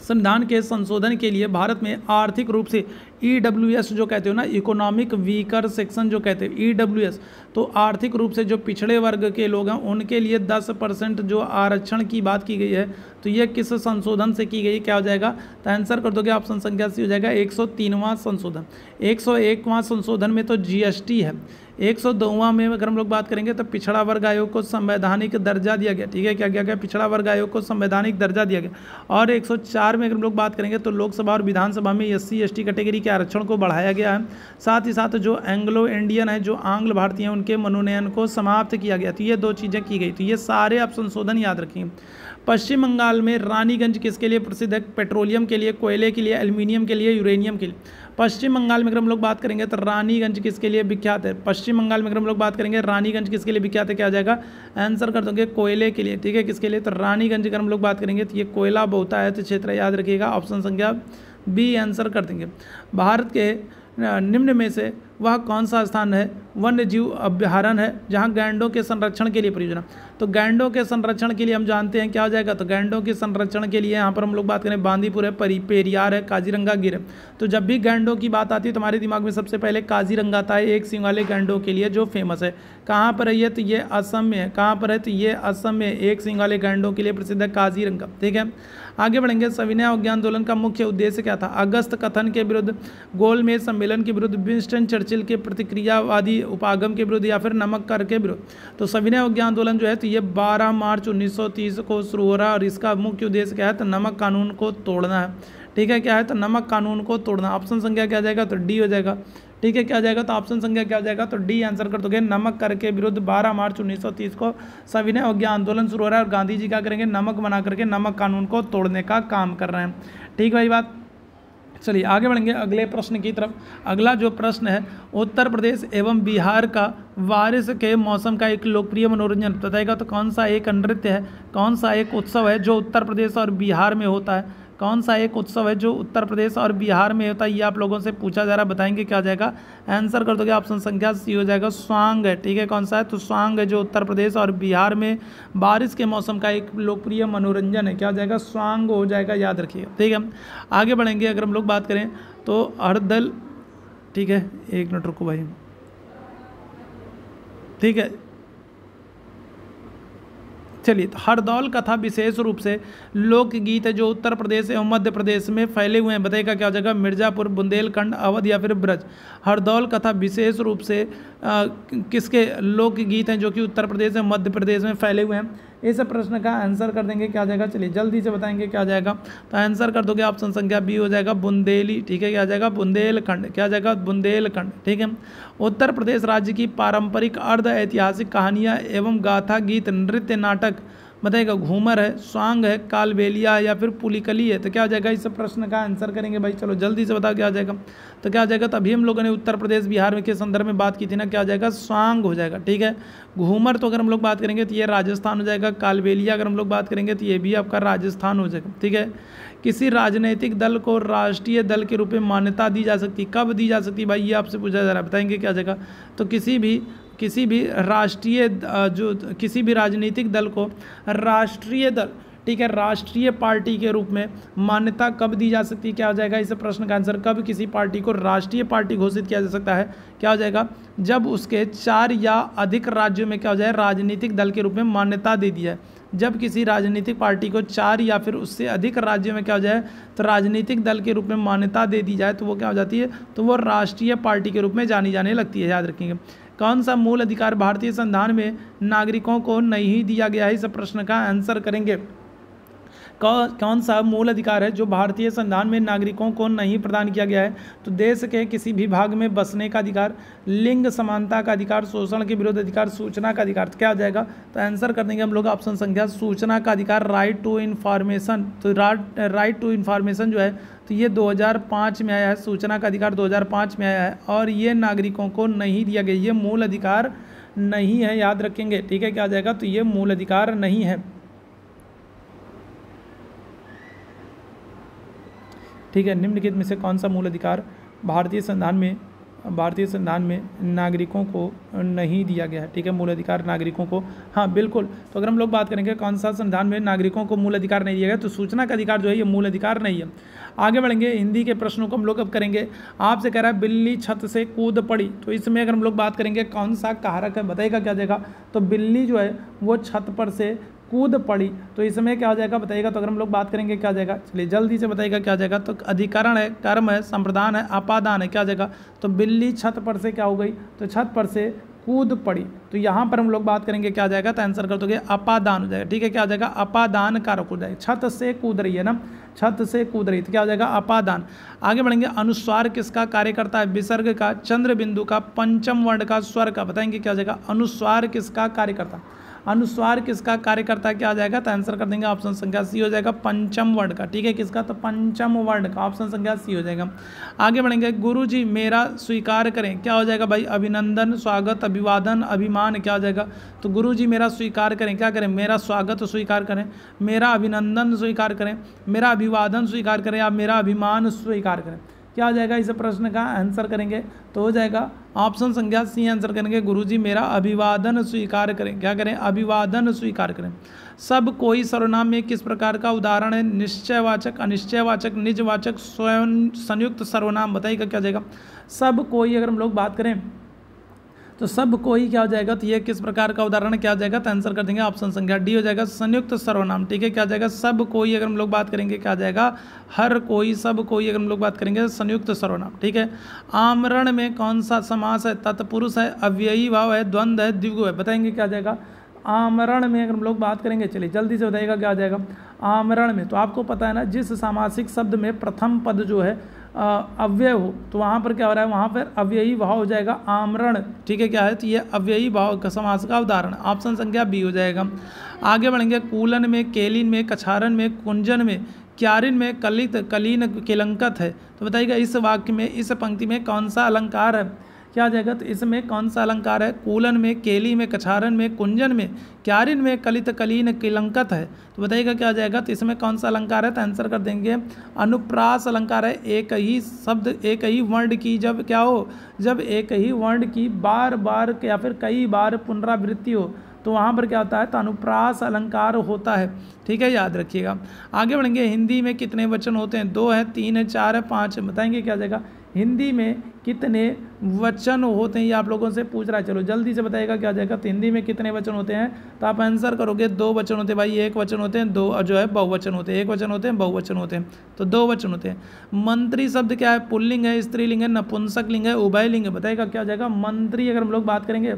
संविधान के संशोधन के लिए भारत में आर्थिक रूप से EWS जो कहते हो ना, इकोनॉमिक वीकर सेक्शन जो कहते हैं EWS, तो आर्थिक रूप से जो पिछड़े वर्ग के लोग हैं उनके लिए 10% जो आरक्षण की बात की गई है, तो ये किस संशोधन से की गई, क्या हो जाएगा, तो आंसर कर दोगे ऑप्शन संख्या सी हो जाएगा 103वां संशोधन। 101वां संशोधन में तो GST है। 102वां में अगर हम लोग बात करेंगे तो पिछड़ा वर्ग आयोग को संवैधानिक दर्जा दिया गया। ठीक है, क्या किया गया, पिछड़ा वर्ग आयोग को संवैधानिक दर्जा दिया गया। और 104 में अगर हम लोग बात करेंगे तो लोकसभा और विधानसभा में SC ST कैटेगरी के आरक्षण को बढ़ाया गया है। साथ ही साथ जो एंग्लो इंडियन है, जो आंग्ल भारतीय हैं, उनके मनोनयन को समाप्त किया गया। तो ये 2 चीज़ें की गई। तो ये सारे आप संशोधन याद रखेंगे। पश्चिम बंगाल में रानीगंज किसके लिए प्रसिद्ध है? पेट्रोलियम के लिए, कोयले के लिए, एल्युमिनियम के लिए, यूरेनियम के लिए। पश्चिम बंगाल में अगर हम लोग बात करेंगे तो रानीगंज किसके लिए विख्यात है? पश्चिम बंगाल में अगर हम लोग बात करेंगे रानीगंज किसके लिए विख्यात है, क्या आ जाएगा, आंसर कर दोगे कोयले के लिए। ठीक है, किसके लिए, तो रानीगंज अगर हम लोग बात करेंगे तो ये कोयला बहुतायत क्षेत्र, याद रखिएगा। ऑप्शन संख्या बी आंसर कर देंगे। भारत के निम्न में से वह कौन सा स्थान है वन्य जीव अभ्यारण्य है जहां गैंडों के संरक्षण के लिए परियोजना। तो गैंडों के संरक्षण के लिए हम जानते हैं क्या हो जाएगा, तो गैंडों के संरक्षण के लिए यहाँ पर हम लोग बात करें बांदीपुर है, पेरियार है, काजीरंगा गिर है। तो जब भी गैंडों की बात आती है तो हमारे दिमाग में सबसे पहले काजीरंगा आता है, एक सींग वाले गैंडों के लिए जो फेमस है। कहाँ पर है ये, तो ये असम में है। कहाँ पर है, तो ये असम में एक सींग वाले गैंडों के लिए प्रसिद्ध है काजीरंगा। ठीक है, आगे बढ़ेंगे। सविनय अवज्ञा आंदोलन का मुख्य उद्देश्य क्या था? अगस्त कथन के विरुद्ध, गोलमेज सम्मेलन के विरुद्ध, विंस्टन चर्चिल के प्रतिक्रियावादी उपागम के विरुद्ध, या फिर नमक कर के विरुद्ध। तो सविनय अवज्ञा आंदोलन जो है तो ये 12 मार्च 1930 को शुरू हो रहा है और इसका मुख्य उद्देश्य क्या है, तो नमक कानून को तोड़ना है। ठीक है, क्या है, तो नमक कानून को तोड़ना। ऑप्शन संख्या क्या जाएगा, तो डी हो जाएगा। ठीक है, क्या जाएगा, तो ऑप्शन संख्या क्या हो जाएगा, तो डी आंसर कर दोगे। नमक कर के विरुद्ध 12 मार्च 1930 को सविनय अवज्ञा आंदोलन शुरू हो रहा है और गांधी जी क्या करेंगे, नमक बना करके नमक कानून को तोड़ने का काम कर रहे हैं। ठीक भाई बात। चलिए आगे बढ़ेंगे अगले प्रश्न की तरफ। अगला जो प्रश्न है, उत्तर प्रदेश एवं बिहार का बारिश के मौसम का एक लोकप्रिय मनोरंजन बताएगा। तो कौन सा एक नृत्य है, कौन सा एक उत्सव है जो उत्तर प्रदेश और बिहार में होता है, कौन सा एक उत्सव है जो उत्तर प्रदेश और बिहार में होता है, ये आप लोगों से पूछा जा रहा है। बताएंगे क्या जाएगा, आंसर कर दोगे। ऑप्शन संख्या सी हो जाएगा, स्वांग है। ठीक है, कौन सा है, तो स्वांग है जो उत्तर प्रदेश और बिहार में बारिश के मौसम का एक लोकप्रिय मनोरंजन है। क्या हो जाएगा, स्वांग हो जाएगा, याद रखिएगा। ठीक है, आगे बढ़ेंगे। अगर हम लोग बात करें तो हरदल, ठीक है, एक मिनट रुको भाई। ठीक है, चलिए, तो हरदौल कथा विशेष रूप से लोकगीत है जो उत्तर प्रदेश एवं मध्य प्रदेश में फैले हुए हैं। बताइएगा क्या हो जाएगा, मिर्जापुर, बुंदेलखंड, अवध या फिर ब्रज। हरदौल कथा विशेष रूप से किसके लोकगीत हैं जो कि उत्तर प्रदेश एवं मध्य प्रदेश में फैले हुए हैं। इस प्रश्न का आंसर कर देंगे, क्या जाएगा, चलिए जल्दी से बताएंगे क्या जाएगा। तो आंसर कर दोगे, ऑप्शन संख्या बी हो जाएगा, बुंदेली। ठीक है, क्या जाएगा, बुंदेलखंड। क्या जाएगा, बुंदेलखंड। ठीक है, उत्तर प्रदेश राज्य की पारंपरिक अर्ध ऐतिहासिक कहानियाँ एवं गाथा, गीत, नृत्य, नाटक बताइएगा। घूमर है, स्वांग है, कालबेलिया है या फिर पुलिकली है। तो क्या हो जाएगा, इस प्रश्न का आंसर करेंगे भाई। चलो जल्दी से बताओ क्या हो जाएगा। तो क्या हो जाएगा, तभी हम लोगों ने उत्तर प्रदेश बिहार के संदर्भ में बात की थी ना, क्या हो जाएगा, स्वांग हो जाएगा। ठीक है, घूमर तो अगर हम लोग बात करेंगे तो ये राजस्थान हो जाएगा। कालबेलिया अगर हम लोग बात करेंगे तो ये भी आपका राजस्थान हो जाएगा। ठीक है, किसी राजनीतिक दल को राष्ट्रीय दल के रूप में मान्यता दी जा सकती, कब दी जा सकती भाई, ये आपसे पूछा जा रहा है। बताएंगे क्या जाएगा, तो किसी भी राष्ट्रीय किसी भी राजनीतिक दल को राष्ट्रीय दल, ठीक है, राष्ट्रीय पार्टी के रूप में मान्यता कब दी जा सकती है। क्या हो जाएगा, इस प्रश्न का आंसर, कब किसी पार्टी को राष्ट्रीय पार्टी घोषित किया जा सकता है। क्या हो जाएगा, जब उसके 4 या अधिक राज्यों में क्या हो जाए, राजनीतिक दल के रूप में मान्यता दे दी है। जब किसी राजनीतिक पार्टी को 4 या फिर उससे अधिक राज्यों में क्या हो जाए, तो राजनीतिक दल के रूप में मान्यता दे दी जाए तो वो क्या हो जाती है, तो वो राष्ट्रीय पार्टी के रूप में जानी जाने लगती है। याद रखेंगे। कौन सा मूल अधिकार भारतीय संविधान में नागरिकों को नहीं दिया गया है, इस प्रश्न का आंसर करेंगे। कौन सा मूल अधिकार है जो भारतीय संविधान में नागरिकों को नहीं प्रदान किया गया है, तो देश के किसी भी भाग में बसने का अधिकार, लिंग समानता का अधिकार, शोषण के विरुद्ध अधिकार, सूचना का अधिकार। तो क्या आ जाएगा, तो आंसर कर देंगे हम लोग ऑप्शन संख्या, सूचना का अधिकार, राइट टू इन्फॉर्मेशन। तो राइट टू इन्फॉर्मेशन जो है तो ये 2005 में आया है, सूचना का अधिकार 2005 में आया है और ये नागरिकों को नहीं दिया गया, ये मूल अधिकार नहीं है। याद रखेंगे। ठीक है, क्या आ जाएगा, तो ये मूल अधिकार नहीं है। ठीक है, निम्नलिखित में से कौन सा मूल अधिकार भारतीय संविधान में नागरिकों को नहीं दिया गया है। ठीक है, मूल अधिकार नागरिकों को, हाँ बिल्कुल। तो अगर हम लोग बात करेंगे कौन सा संविधान में नागरिकों को मूल अधिकार नहीं दिया गया, तो सूचना का अधिकार जो है ये मूल अधिकार नहीं है। आगे बढ़ेंगे, हिंदी के प्रश्नों को हम लोग अब करेंगे। आपसे कह रहा है बिल्ली छत से कूद पड़ी, तो इसमें अगर हम लोग बात करेंगे कौन सा कारक है, बताइएगा क्या जाएगा, तो बिल्ली जो है वो छत पर से कूद पड़ी, तो इसमें क्या हो जाएगा बताइएगा। तो अगर हम लोग बात करेंगे क्या जाएगा, चलिए जल्दी से बताइएगा क्या जाएगा। तो अधिकरण है, कर्म है, संप्रदान है, अपादान है। क्या जाएगा, तो बिल्ली छत पर से क्या हो गई, तो छत पर से कूद पड़ी। तो यहाँ पर हम लोग बात करेंगे क्या जाएगा, तो आंसर कर दोगे अपादान हो जाएगा। ठीक है, क्या हो जाएगा, अपादान कारक हो जाएगा। छत से कूद रही है ना, छत से कूद रही, तो क्या हो जाएगा, अपादान। आगे बढ़ेंगे, अनुस्वार किसका कार्य करता है, विसर्ग का, चंद्र बिंदु का, पंचम वर्ण का, स्वर का। बताएंगे क्या हो जाएगा, अनुस्वार किसका कार्य करता है। अनुस्वार किसका कार्य करता है, क्या आ जाएगा, तो आंसर कर देंगे ऑप्शन संख्या सी हो जाएगा पंचम वर्ण का। ठीक है, किसका, तो पंचम वर्ण का, ऑप्शन संख्या सी हो जाएगा। आगे बढ़ेंगे, गुरुजी मेरा स्वीकार करें, क्या हो जाएगा भाई, अभिनंदन, स्वागत, अभिवादन, अभिमान, क्या हो जाएगा, तो गुरुजी मेरा स्वीकार करें, क्या करें, मेरा स्वागत स्वीकार करें, मेरा अभिनंदन स्वीकार करें, मेरा अभिवादन स्वीकार करें, या मेरा अभिमान स्वीकार करें, क्या हो जाएगा, इस प्रश्न का आंसर करेंगे तो हो जाएगा ऑप्शन संख्या सी आंसर करेंगे, गुरुजी मेरा अभिवादन स्वीकार करें, क्या करें, अभिवादन स्वीकार करें। सब कोई सर्वनाम में किस प्रकार का उदाहरण है, निश्चयवाचक, अनिश्चयवाचक, निजवाचक, स्वयं संयुक्त सर्वनाम, बताइएगा क्या हो जाएगा। सब कोई अगर हम लोग बात करें तो सब कोई क्या हो जाएगा, तो ये किस प्रकार का उदाहरण क्या हो जाएगा, तो आंसर कर देंगे ऑप्शन संख्या डी हो जाएगा संयुक्त सर्वनाम। ठीक है, क्या हो जाएगा, सब कोई अगर हम लोग बात करेंगे क्या हो जाएगा, हर कोई, सब कोई अगर हम लोग बात करेंगे संयुक्त सर्वनाम। ठीक है, आमरण में कौन सा समास है, तत्पुरुष है, अव्ययी भाव है, द्वंद्व है, द्विगु है, बताएंगे क्या हो जाएगा। आमरण में अगर हम लोग बात करेंगे, चलिए जल्दी से बताइएगा क्या हो जाएगा। आमरण में तो आपको पता है ना, जिस सामासिक शब्द में प्रथम पद जो है अव्यय हो, तो वहाँ पर क्या हो रहा है, वहाँ पर अव्ययी भाव हो जाएगा आमरण। ठीक है, क्या है, तो ये अव्ययी भाव का समास का उदाहरण, ऑप्शन संख्या बी हो जाएगा। आगे बढ़ेंगे, कूलन में, केलिन में, कछारन में, कुंजन में, क्यारिन में, कलित, कलीन, किलंकत है, तो बताइएगा इस वाक्य में, इस पंक्ति में कौन सा अलंकार है, क्या आ जाएगा, तो इसमें कौन सा अलंकार है, कूलन में, केली में, कछारन में, कुंजन में, क्यारिन में, कलित, कलीन, किलंकत है, तो बताइएगा क्या आ जाएगा, तो इसमें कौन सा अलंकार है, तो आंसर कर देंगे अनुप्रास अलंकार है। एक ही शब्द, एक ही वर्ण की जब क्या हो, जब एक ही वर्ण की बार बार या फिर कई बार पुनरावृत्ति हो तो वहाँ पर क्या होता है, तो अनुप्रास अलंकार होता है। ठीक है, याद रखिएगा। आगे बढ़ेंगे, हिंदी में कितने वचन होते हैं, 2 है, 3 है, 4 है, 5 है, बताएंगे क्या आ जाएगा, हिंदी में कितने वचन होते हैं, ये आप लोगों से पूछ रहा है, चलो जल्दी से बताइएगा क्या आ जाएगा। तो हिंदी में कितने वचन होते हैं, तो आप आंसर करोगे 2 वचन होते हैं भाई, एक वचन होते हैं, 2 जो है बहुवचन होते हैं, एक वचन होते हैं, बहुवचन होते हैं, तो 2 वचन होते हैं। मंत्री शब्द क्या है, पुल्लिंग है, स्त्रीलिंग है, नपुंसक लिंग है, उभयलिंग है, बताइएगा क्या आ जाएगा। मंत्री अगर हम लोग बात करेंगे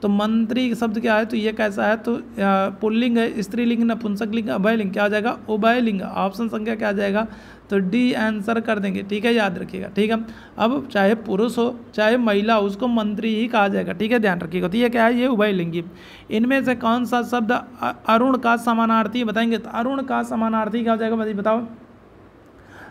तो मंत्री शब्द क्या है, तो ये कैसा है, तो पुल्लिंग है, स्त्रीलिंग, नपुंसक लिंग, उभयलिंग, क्या आ जाएगा, उभयलिंग, ऑप्शन संख्या क्या आ जाएगा, तो डी आंसर कर देंगे। ठीक है, याद रखिएगा। ठीक है, अब चाहे पुरुष हो चाहे महिला हो, उसको मंत्री ही कहा जाएगा। ठीक है, ध्यान रखिएगा। तो ये क्या है, ये उभयलिंगी। इनमें से कौन सा शब्द अरुण का समानार्थी, बताएंगे तो अरुण का समानार्थी क्या हो जाएगा, बताओ।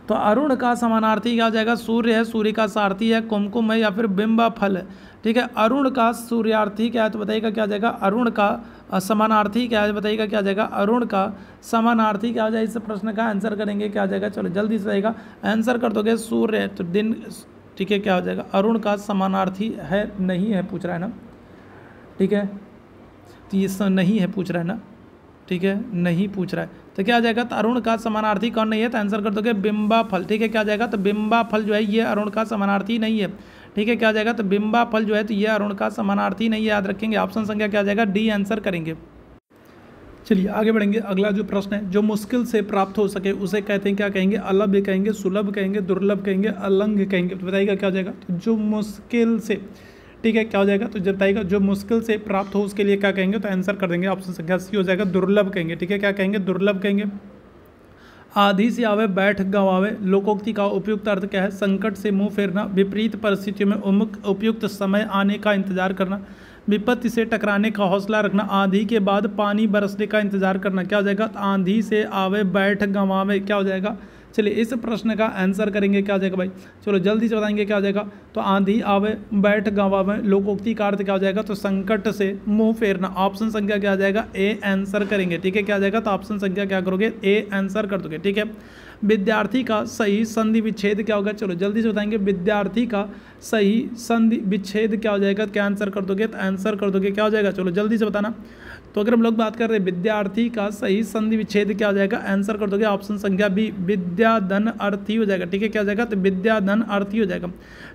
तो अरुण का समानार्थी क्या हो जाएगा, सूर्य है, सूर्य का सारथी है, कुमकुम है, या फिर बिंबा फल है। ठीक है, अरुण का सूर्यार्थी क्या है, तो बताइएगा क्या आ जाएगा, अरुण का समानार्थी क्या है, बताइएगा क्या आ जाएगा, अरुण का समानार्थी क्या हो जाएगा। इस प्रश्न का आंसर करेंगे क्या आ जाएगा, चलो जल्दी से आएगा, आंसर कर दोगे सूर्य, तो दिन। ठीक है, क्या हो जाएगा, अरुण का समानार्थी है, नहीं है, पूछ रहा है ना। ठीक है, तो ये नहीं है पूछ रहा है ना, ठीक है, नहीं पूछ रहा है, तो क्या आ जाएगा, तो अरुण का समानार्थी कौन नहीं है, तो आंसर कर दोगे बिंबा फल। ठीक है, क्या आ जाएगा, तो बिंबा फल जो है ये अरुण का समानार्थी नहीं है। ठीक है, क्या आ जाएगा, तो बिंबा फल जो है तो ये अरुण का समानार्थी नहीं है, याद रखेंगे। ऑप्शन संख्या क्या आ जाएगा, डी आंसर करेंगे। चलिए आगे बढ़ेंगे। अगला जो प्रश्न है, जो मुश्किल से प्राप्त हो सके उसे कहते हैं, क्या कहेंगे, अलभ्य कहेंगे, सुलभ कहेंगे, दुर्लभ कहेंगे, अलंघ्य कहेंगे, तो बताइएगा क्या हो जाएगा, तो जो मुश्किल से। ठीक है, क्या हो जाएगा, तो बताइएगा जो मुश्किल से प्राप्त हो उसके लिए क्या कहेंगे, तो आंसर कर देंगे ऑप्शन संख्या सी हो जाएगा, दुर्लभ कहेंगे। ठीक है, क्या कहेंगे, दुर्लभ कहेंगे। आधी से आवे बैठ गवावे, लोकोक्ति का उपयुक्त अर्थ क्या है, संकट से मुंह फेरना, विपरीत परिस्थितियों में उपयुक्त समय आने का इंतजार करना, विपत्ति से टकराने का हौसला रखना, आंधी के बाद पानी बरसने का इंतजार करना, क्या हो जाएगा, तो आंधी से आवे बैठ गंवावे, क्या हो जाएगा। चलिए इस प्रश्न का आंसर करेंगे, क्या हो जाएगा भाई, चलो जल्दी से बताएंगे क्या हो जाएगा। तो आंधी आवे बैठ गंवावे, लोकोक्ति का अर्थ क्या हो जाएगा, तो संकट से मुंह फेरना, ऑप्शन संख्या क्या आ जाएगा, ए आंसर करेंगे। ठीक है, क्या आ जाएगा, तो ऑप्शन संख्या क्या करोगे, ए आंसर कर दोगे। ठीक है, विद्यार्थी का सही संधि विच्छेद क्या होगा, चलो जल्दी से बताएंगे, विद्यार्थी का सही संधि विच्छेद क्या हो जाएगा, क्या आंसर कर दोगे, तो आंसर कर दोगे क्या हो जाएगा, चलो जल्दी से बताना। तो अगर हम लोग बात कर रहे हैं विद्यार्थी का सही संधि विच्छेद क्या हो जाएगा, आंसर कर दोगे ऑप्शन संख्या बी, विद्या धन अर्थी हो जाएगा। ठीक है, क्या हो जाएगा, तो विद्या धन अर्थी हो जाएगा।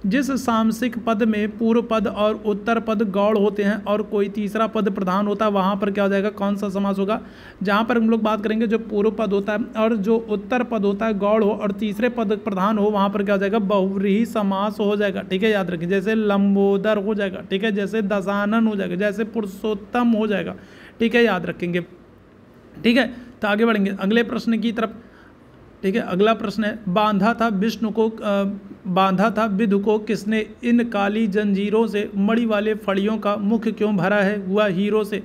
जिस सामसिक पद में पूर्व पद और उत्तर पद गौड़ होते हैं और कोई तीसरा पद प्रधान होता है, वहाँ पर क्या हो जाएगा, कौन सा समास होगा। जहाँ पर हम लोग बात करेंगे जो पूर्व पद होता है और जो उत्तर पद होता है गौड़ हो और तीसरे पद प्रधान हो, वहाँ पर क्या हो जाएगा, बहुव्रीहि समास हो जाएगा। ठीक है, याद रखिए, जैसे लंबोदर हो जाएगा। ठीक है, जैसे दशानन हो जाएगा, जैसे पुरुषोत्तम हो जाएगा। ठीक है, याद रखेंगे। ठीक है, तो आगे बढ़ेंगे अगले प्रश्न की तरफ। ठीक है, अगला प्रश्न है, बांधा था विधु को किसने, इन काली जंजीरों से मणि वाले फड़ियों का मुख क्यों भरा है, हुआ हीरो से।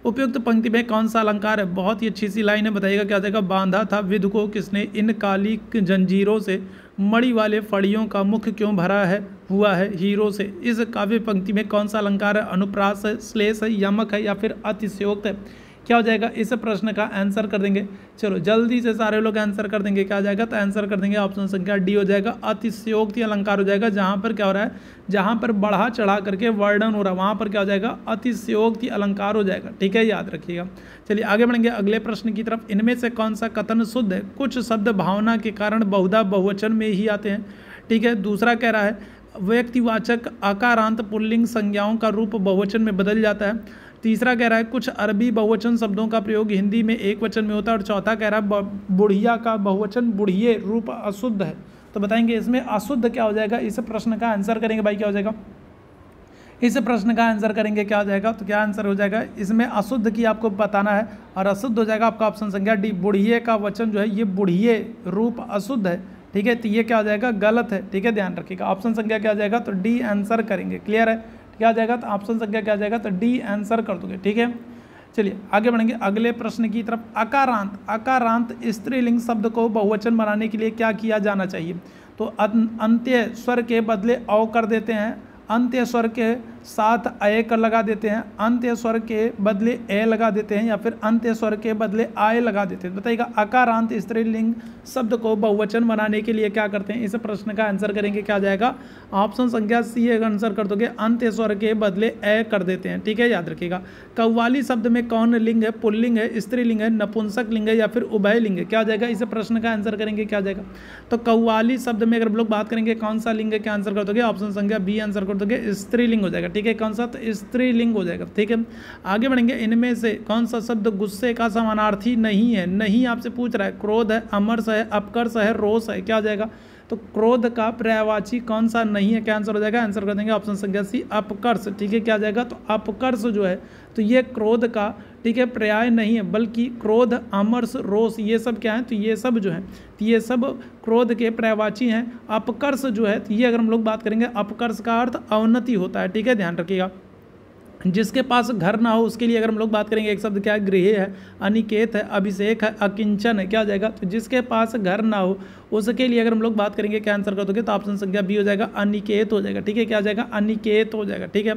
उपयुक्त पंक्ति में कौन सा अलंकार है? बहुत ही अच्छी सी लाइन है, बताइएगा क्या हो जाएगा? बांधा था विधु को किसने, इन काली जंजीरों से, मणि वाले फड़ियों का मुख क्यों भरा है हुआ है हीरो से। इस काव्य पंक्ति में कौन सा अलंकार है? अनुप्रास है, श्लेष है, यमक है या फिर अतिशयोक्त है? क्या हो जाएगा? इस प्रश्न का आंसर कर देंगे। चलो जल्दी से सारे लोग आंसर कर देंगे। क्या हो जाएगा? तो आंसर कर देंगे ऑप्शन संख्या डी हो जाएगा, अतिशयोक्ति अलंकार हो जाएगा। जहाँ पर क्या हो रहा है, जहाँ पर बढ़ा चढ़ा करके वर्णन हो रहा है वहाँ पर क्या हो जाएगा? अतिशयोक्ति अलंकार हो जाएगा। ठीक है, याद रखिएगा। चलिए आगे बढ़ेंगे अगले प्रश्न की तरफ। इनमें से कौन सा कथन शुद्ध है? कुछ शब्द भावना के कारण बहुधा बहुवचन में ही आते हैं। ठीक है, दूसरा कह रहा है व्यक्तिवाचक आकारांत पुल्लिंग संज्ञाओं का रूप बहुवचन में बदल जाता है। तीसरा कह रहा है कुछ अरबी बहुवचन शब्दों का प्रयोग हिंदी में एक वचन में होता है। और चौथा कह रहा है बुढ़िया का बहुवचन बुढ़िए रूप अशुद्ध है। तो बताएंगे इसमें अशुद्ध क्या हो जाएगा? इस प्रश्न का आंसर करेंगे भाई, क्या हो जाएगा? इस प्रश्न का आंसर करेंगे क्या हो जाएगा? तो क्या आंसर हो जाएगा? इसमें अशुद्ध की आपको बताना है और अशुद्ध हो जाएगा आपका ऑप्शन संख्या डी, बुढ़िए का वचन जो है ये बुढ़िए रूप अशुद्ध है। ठीक है, तो ये क्या हो जाएगा? गलत है। ठीक है, ध्यान रखिएगा। ऑप्शन संख्या क्या हो जाएगा? तो डी आंसर करेंगे। क्लियर है? क्या हो जाएगा? तो ऑप्शन संख्या क्या हो जाएगा? तो डी आंसर कर दोगे। ठीक है, चलिए आगे बढ़ेंगे अगले प्रश्न की तरफ। अकारांत, अकारांत स्त्रीलिंग शब्द को बहुवचन बनाने के लिए क्या किया जाना चाहिए? तो अंत्य स्वर के बदले औ कर देते हैं, अंत्य स्वर के साथ अय कर लगा देते हैं, अंत्य स्वर के बदले ए लगा देते हैं या फिर अंत्य स्वर के बदले आय लगा देते हैं। बताइएगा अकारांत स्त्रीलिंग शब्द को बहुवचन बनाने के लिए क्या करते हैं? इस प्रश्न का आंसर करेंगे। क्या जाएगा? ऑप्शन संख्या सी आंसर कर दोगे, अंत्य स्वर के बदले ए कर देते हैं। ठीक है, याद रखिएगा। कव्वाली शब्द में कौन लिंग है? पुल्लिंग है, स्त्रीलिंग है, नपुंसक लिंग है या फिर उभय लिंग है? क्या हो जाएगा? इस प्रश्न का आंसर करेंगे। क्या जाएगा? तो कव्वाली शब्द में अगर हम लोग बात करेंगे कौन सा लिंग है, क्या आंसर कर दोगे? ऑप्शन संख्या बी आंसर कर दोगे, स्त्रीलिंग हो जाएगा। ठीक है, कौन सा? तो स्त्रीलिंग हो जाएगा। ठीक है, आगे बढ़ेंगे। इनमें से कौन सा शब्द गुस्से का समानार्थी नहीं है? नहीं आपसे पूछ रहा है। क्रोध है, अमर्ष है, अपकर्ष है, रोष है। क्या हो जाएगा? तो क्रोध का पर्यायवाची कौन सा नहीं है? क्या आंसर हो जाएगा? आंसर कर देंगे ऑप्शन संख्या सी, अपकर्ष। ठीक है, क्या हो जाएगा? तो अपकर्ष जो है तो ये क्रोध का, ठीक है, पर्याय नहीं है, बल्कि क्रोध, अमर्ष, रोष ये सब क्या है? तो ये सब जो है तो ये सब क्रोध के पर्यायवाची हैं। अपकर्ष जो है तो ये अगर हम लोग बात करेंगे, अपकर्ष का अर्थ अवनति होता है। ठीक है, ध्यान रखिएगा। जिसके पास घर ना हो उसके लिए अगर हम लोग बात करेंगे, एक शब्द क्या है? गृह है, अनिकेत है, अभिषेक है, अकिंचन है। क्या हो जाएगा? तो जिसके पास घर ना हो उसके लिए अगर हम लोग बात करेंगे, क्या आंसर कर दोगे? तो ऑप्शन संख्या बी हो जाएगा, अनिकेत हो जाएगा। ठीक है, क्या हो जाएगा? अनिकेत हो जाएगा। ठीक है,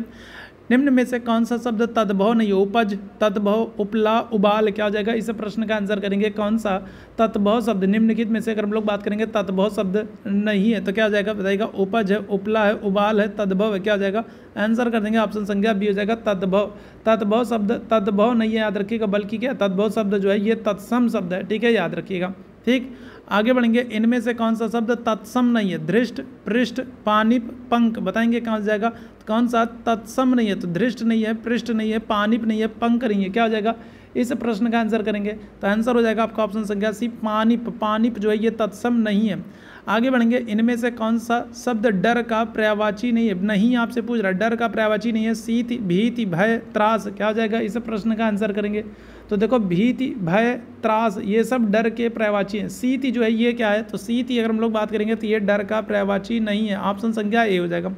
निम्न में से कौन सा शब्द तद्भव नहीं है? उपज, तद्भव, उपला, उबाल। क्या हो जाएगा? इस प्रश्न का आंसर करेंगे। कौन सा तद्भव शब्द निम्नलिखित में से अगर हम लोग बात करेंगे तद्भव शब्द नहीं है? तो क्या हो जाएगा? बताइएगा। उपज है, उपला है, उबाल है, तद्भव है। क्या हो जाएगा? आंसर कर देंगे ऑप्शन संख्या बी हो जाएगा, तद्भव। तद्भव शब्द तद्भव नहीं है, याद रखिएगा, बल्कि क्या तद्भव शब्द जो है ये तत्सम शब्द है। ठीक है, याद रखिएगा। ठीक, आगे बढ़ेंगे। इनमें से कौन सा शब्द तत्सम नहीं है? धृष्ट, पृष्ठ, पानिप, पंख। बताएंगे कहाँ से जाएगा? कौन सा तत्सम नहीं है? तो धृष्ट नहीं है, पृष्ठ नहीं है, पानिप नहीं है, पंख नहीं है। क्या हो जाएगा? इस प्रश्न का आंसर करेंगे तो आंसर हो जाएगा आपका ऑप्शन संख्या सी, पानिप। पानिप जो है ये तत्सम नहीं है। आगे बढ़ेंगे। इनमें से कौन सा शब्द डर का पर्यायवाची नहीं है? नहीं आपसे पूछ रहा है, डर का पर्यायवाची नहीं है। शीत, भीति, भय, त्रास। क्या हो जाएगा? इस प्रश्न का आंसर करेंगे तो देखो, भीति, भय, त्रास ये सब डर के पर्यायवाची हैं। शीत जो है ये क्या है? तो शीत अगर हम लोग बात करेंगे तो ये डर का पर्यायवाची नहीं है। ऑप्शन संख्या ए हो जाएगा।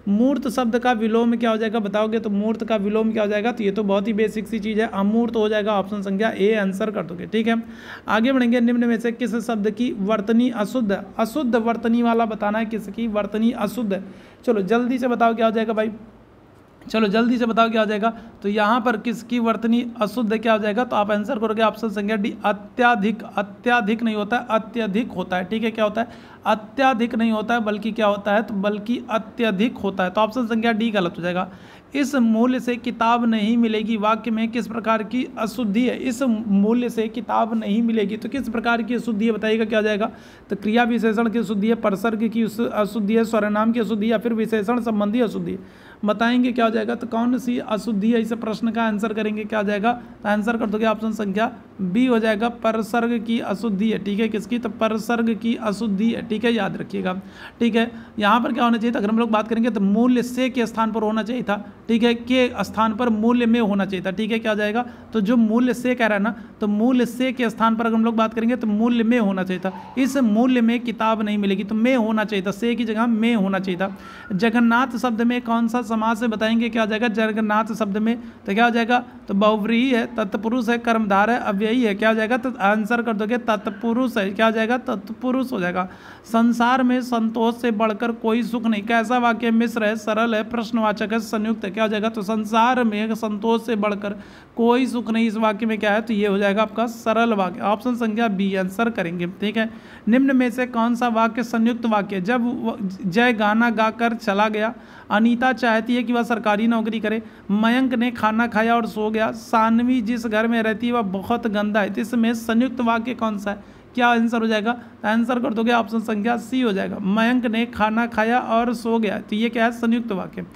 मूर्त शब्द का विलोम क्या हो जाएगा? बताओगे तो मूर्त का विलोम क्या हो जाएगा? तो ये तो बहुत ही बेसिक सी चीज़ है, अमूर्त हो जाएगा। ऑप्शन संख्या ए आंसर कर दोगे। ठीक है, आगे बढ़ेंगे। निम्न में से किस शब्द की वर्तनी अशुद्ध है? अशुद्ध वर्तनी वाला बताना है, किसकी वर्तनी अशुद्ध है। चलो जल्दी से बताओ क्या हो जाएगा भाई, चलो जल्दी से बताओ क्या हो जाएगा। तो यहाँ पर किसकी वर्तनी अशुद्ध क्या हो जाएगा? तो आप आंसर करोगे ऑप्शन संख्या डी, अत्याधिक। अत्याधिक नहीं होता है, अत्यधिक होता है। ठीक है, क्या होता है? अत्याधिक नहीं होता है, बल्कि क्या होता है? तो बल्कि अत्यधिक होता है। तो ऑप्शन संख्या डी गलत हो जाएगा। इस मूल्य से किताब नहीं मिलेगी वाक्य में किस प्रकार की अशुद्धि है? इस मूल्य से किताब नहीं मिलेगी तो किस प्रकार की अशुद्धि है? बताइएगा क्या हो जाएगा? तो क्रिया विशेषण की अशुद्धि है, परसर्ग की अशुद्धि है, सर्वनाम की अशुद्धि या फिर विशेषण संबंधी अशुद्धि है? बताएंगे क्या हो जाएगा? तो कौन सी अशुद्धि है? इस प्रश्न का आंसर करेंगे। क्या हो जाएगा? तो आंसर कर दोगे ऑप्शन संख्या बी हो जाएगा, परसर्ग की अशुद्धि है। ठीक है, किसकी? तो परसर्ग की अशुद्धि है। ठीक है, याद रखिएगा। ठीक है, यहाँ पर क्या होना चाहिए था? अगर हम लोग बात करेंगे तो मूल्य से के स्थान पर होना चाहिए था। ठीक है, के स्थान पर मूल्य में होना चाहिए था। ठीक है, क्या हो जाएगा? तो जो मूल्य से कह रहा है ना, तो मूल्य से के स्थान पर अगर हम लोग बात करेंगे तो मूल्य में होना चाहिए था। इस मूल्य में किताब नहीं मिलेगी तो में होना चाहिए था, से की जगह में होना चाहिए था। जगन्नाथ शब्द में कौन सा समास से बताएंगे क्या हो जाएगा जगन्नाथ शब्द में, तो क्या हो जाएगा, तो बहुव्रीहि है, तत्पुरुष है, कर्मधार है, अव्ययी है, क्या हो जाएगा, तो आंसर कर दोगे तत्पुरुष है, क्या हो जाएगा, तत्पुरुष हो जाएगा। संसार में संतोष से बढ़कर कोई सुख नहीं, कैसा वाक्य, मिश्र है, सरल है, प्रश्नवाचक है, संयुक्त है, क्या हो जाएगा, तो संसार में संतोष से बढ़कर कोई सुख नहीं, इस वाक्य में क्या है, तो ये हो जाएगा आपका सरल वाक्य। ऑप्शन संख्या बी आंसर करेंगे। ठीक है, निम्न में से कौन सा वाक्य संयुक्त वाक्य, जब जय गाना गाकर चला गया, अनीता चाहती है कि वह सरकारी नौकरी करे, मयंक ने खाना खाया और सो गया, सानवी जिस घर में रहती है वह बहुत गंदा है, तो इसमें संयुक्त वाक्य कौन सा है, क्या आंसर हो जाएगा, आंसर कर दोगे ऑप्शन संख्या सी हो जाएगा, मयंक ने खाना खाया और सो गया, तो ये क्या है, संयुक्त वाक्य।